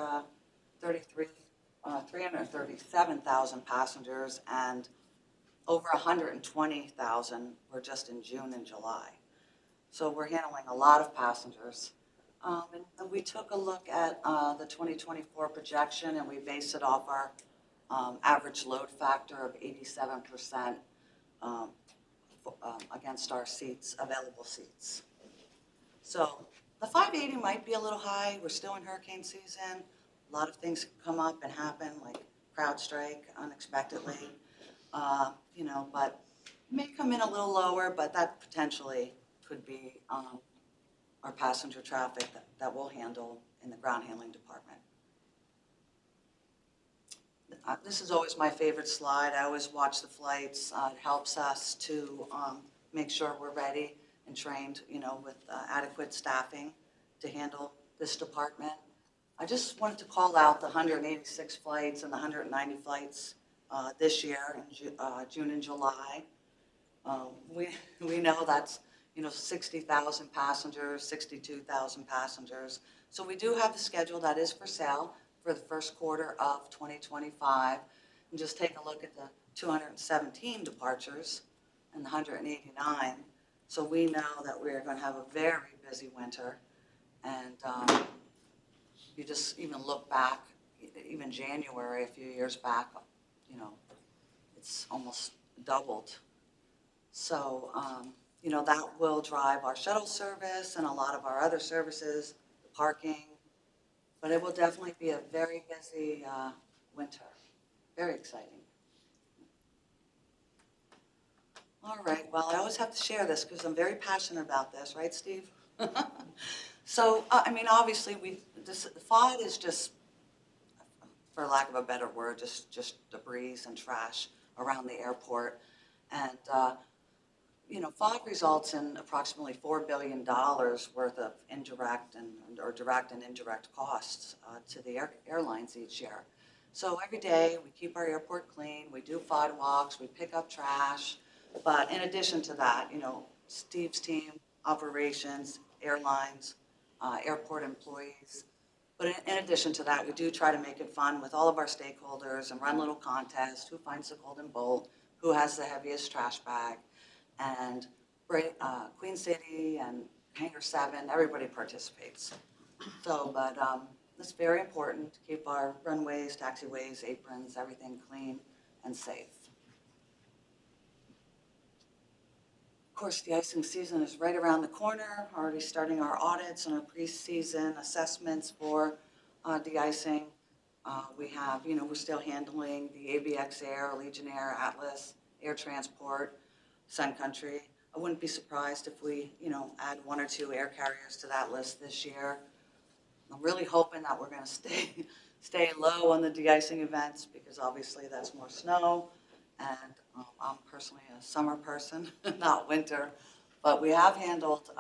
337,000 passengers, and over 120,000 were just in June and July. So we're handling a lot of passengers. And we took a look at the 2024 projection, and we based it off our average load factor of 87% against our seats, available seats. So the 580 might be a little high. We're still in hurricane season. A lot of things come up and happen, like CrowdStrike unexpectedly, but it may come in a little lower, but that potentially could be our passenger traffic that we'll handle in the ground handling department. This is always my favorite slide. I always watch the flights. It helps us to make sure we're ready and trained, with adequate staffing to handle this department. I just wanted to call out the 186 flights and the 190 flights this year in June and July. We know that's 60,000 passengers, 62,000 passengers. So we do have the schedule that is for sale for the first quarter of 2025. And just take a look at the 217 departures and the 189. So we know that we're going to have a very busy winter. And you just even look back, even January, a few years back, it's almost doubled. So, that will drive our shuttle service and a lot of our other services, the parking, but it will definitely be a very busy winter. Very exciting. All right, well, I always have to share this because I'm very passionate about this, right, Steve? So, obviously, the FOD is just, for lack of a better word, just debris and trash around the airport. And, FOD results in approximately $4 billion worth of direct and indirect costs to the airlines each year. So every day, we keep our airport clean, we do FOD walks, we pick up trash. But in addition to that, Steve's team, operations, airlines, airport employees. But in addition to that, we do try to make it fun with all of our stakeholders and run little contests, who finds the golden bolt, who has the heaviest trash bag. And Queen City and Hangar 7, everybody participates. So, but It's very important to keep our runways, taxiways, aprons, everything clean and safe. Of course, the icing season is right around the corner, already starting our audits and our pre-season assessments for de-icing. We have, we're still handling the ABX Air, Legionnaire, Atlas, Air Transport, Sun Country. I wouldn't be surprised if we, add 1 or 2 air carriers to that list this year. I'm really hoping that we're going to stay low on the de-icing events because obviously that's more snow. And I'm personally a summer person, not winter. But we have handled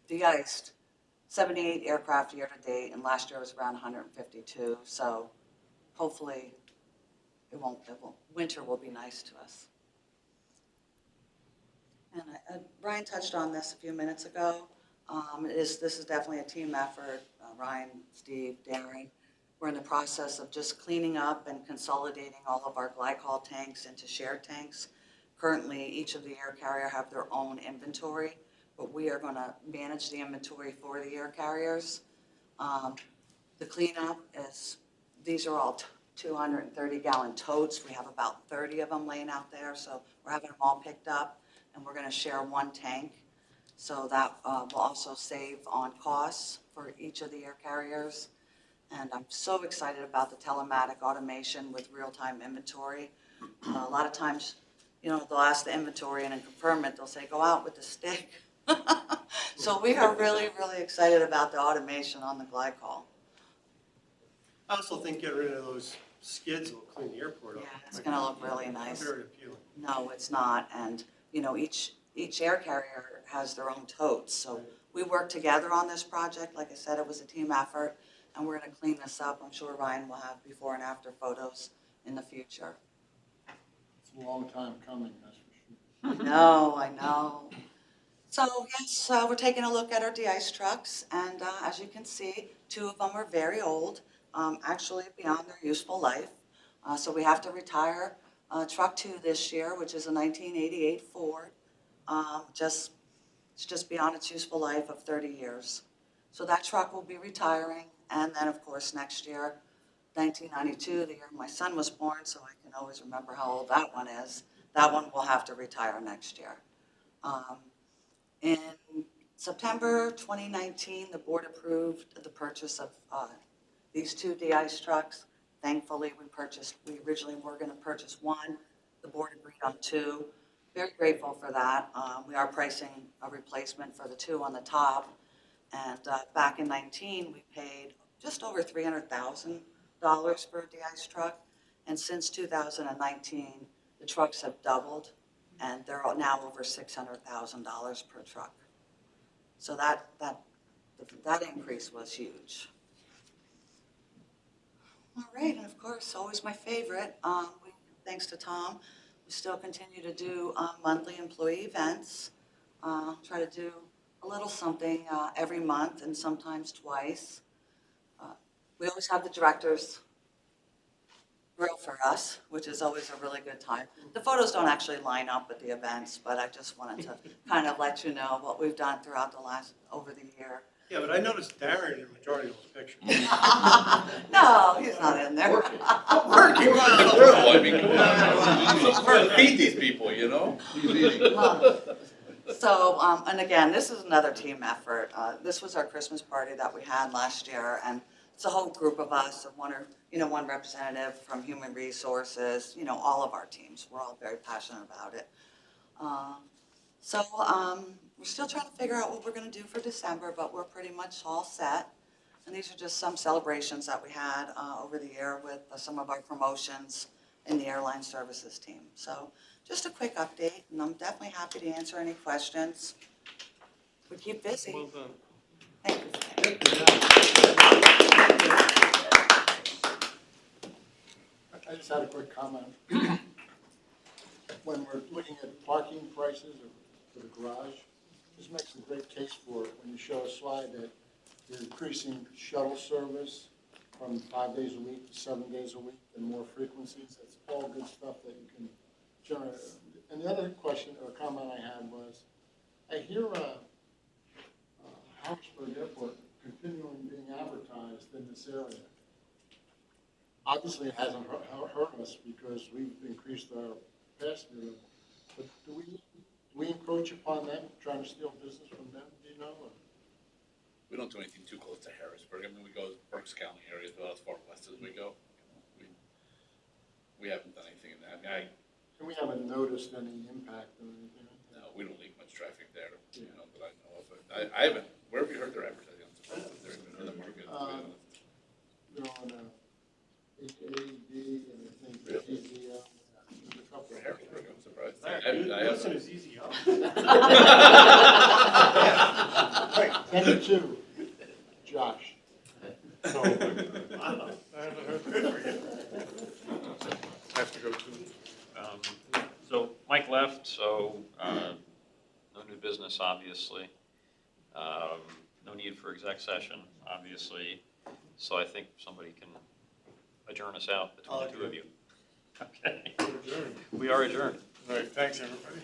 de-iced 78 aircraft year to date, and last year was around 152. So hopefully winter will be nice to us. And Ryan touched on this a few minutes ago. This is definitely a team effort. Ryan, Steve, Darren. We're in the process of just cleaning up and consolidating all of our glycol tanks into shared tanks. Currently, each of the air carrier have their own inventory, but we are going to manage the inventory for the air carriers. The cleanup is, these are all 230-gallon totes. We have about 30 of them laying out there, so we're having them all picked up, and we're going to share one tank. So that will also save on costs for each of the air carriers. And I'm so excited about the telematic automation with real-time inventory. A lot of times, they'll ask the inventory and in confirm it, they'll say, go out with the stick. So we are really, really excited about the automation on the glycol. I also think get rid of those skids will clean the airport up. Yeah, it's going to look really nice. Very appealing. No, it's not. And, each air carrier has their own totes. So we worked together on this project. Like I said, it was a team effort. And we're going to clean this up. I'm sure Ryan will have before and after photos in the future. It's a long time coming, that's for sure. I know. So yes, we're taking a look at our de-ice trucks. And as you can see, 2 of them are very old, actually beyond their useful life. So we have to retire truck 2 this year, which is a 1988 Ford. It's just beyond its useful life of 30 years. So that truck will be retiring. And then, of course, next year, 1992, the year my son was born, so I can always remember how old that one is. That one will have to retire next year. In September 2019, the board approved the purchase of these 2 de-ice trucks. Thankfully, we originally were going to purchase 1. The board agreed on 2. Very grateful for that. We are pricing a replacement for the 2 on the top. And back in 19, we paid just over $300,000 for a de-ice truck. And since 2019, the trucks have doubled, and they're now over $600,000 per truck. So that increase was huge. All right, and of course, always my favorite, thanks to Tom, we still continue to do monthly employee events. Try to do a little something every month and sometimes twice. We always have the directors grill for us, which is always a really good time. The photos don't actually line up with the events, but I just wanted to kind of let you know what we've done throughout over the year. Yeah, but I noticed Darren in the majority of those pictures. No, he's not in there. Working. I mean, come on. Feed these people, So, and again, this is another team effort. This was our Christmas party that we had last year, and it's a whole group of us, one representative from Human Resources, all of our teams. We're all very passionate about it. So we're still trying to figure out what we're going to do for December, but we're pretty much all set. And these are just some celebrations that we had over the year with some of our promotions in the airline services team. So just a quick update, and I'm definitely happy to answer any questions. We keep busy. Well done. Thank you. I just had a quick comment. When we're looking at parking prices for the garage, this makes a great case for it when you show a slide that you're increasing shuttle service from 5 days a week to 7 days a week and more frequencies. That's all good stuff that you can generate. And the other question or comment I had was, I hear Harrisburg Airport continuing being advertised in this area. Obviously, it hasn't hurt us because we've increased our pass-through, but do we encroach upon them, trying to steal business from them, do you know? Or- We don't do anything too close to Harrisburg. I mean, we go to Berks County areas, but as far west as we go. We haven't done anything in that. I mean, And we haven't noticed any impact or anything? no, we don't leave much traffic there, you know, that I know of. I haven't, where have you heard their advertising? I'm surprised that they're even in the market. They're on AAD and I think ZZL. There's a couple. For Harrisburg, I'm surprised. Listen is easy, huh? Right, 10 to 2, Josh. So, I haven't heard that for you. Have to go to. So Mike left, so no new business, obviously. No need for exec session, obviously. So I think somebody can adjourn us out between the two of you. Okay. Adjourned. We are adjourned. All right, thanks, everybody.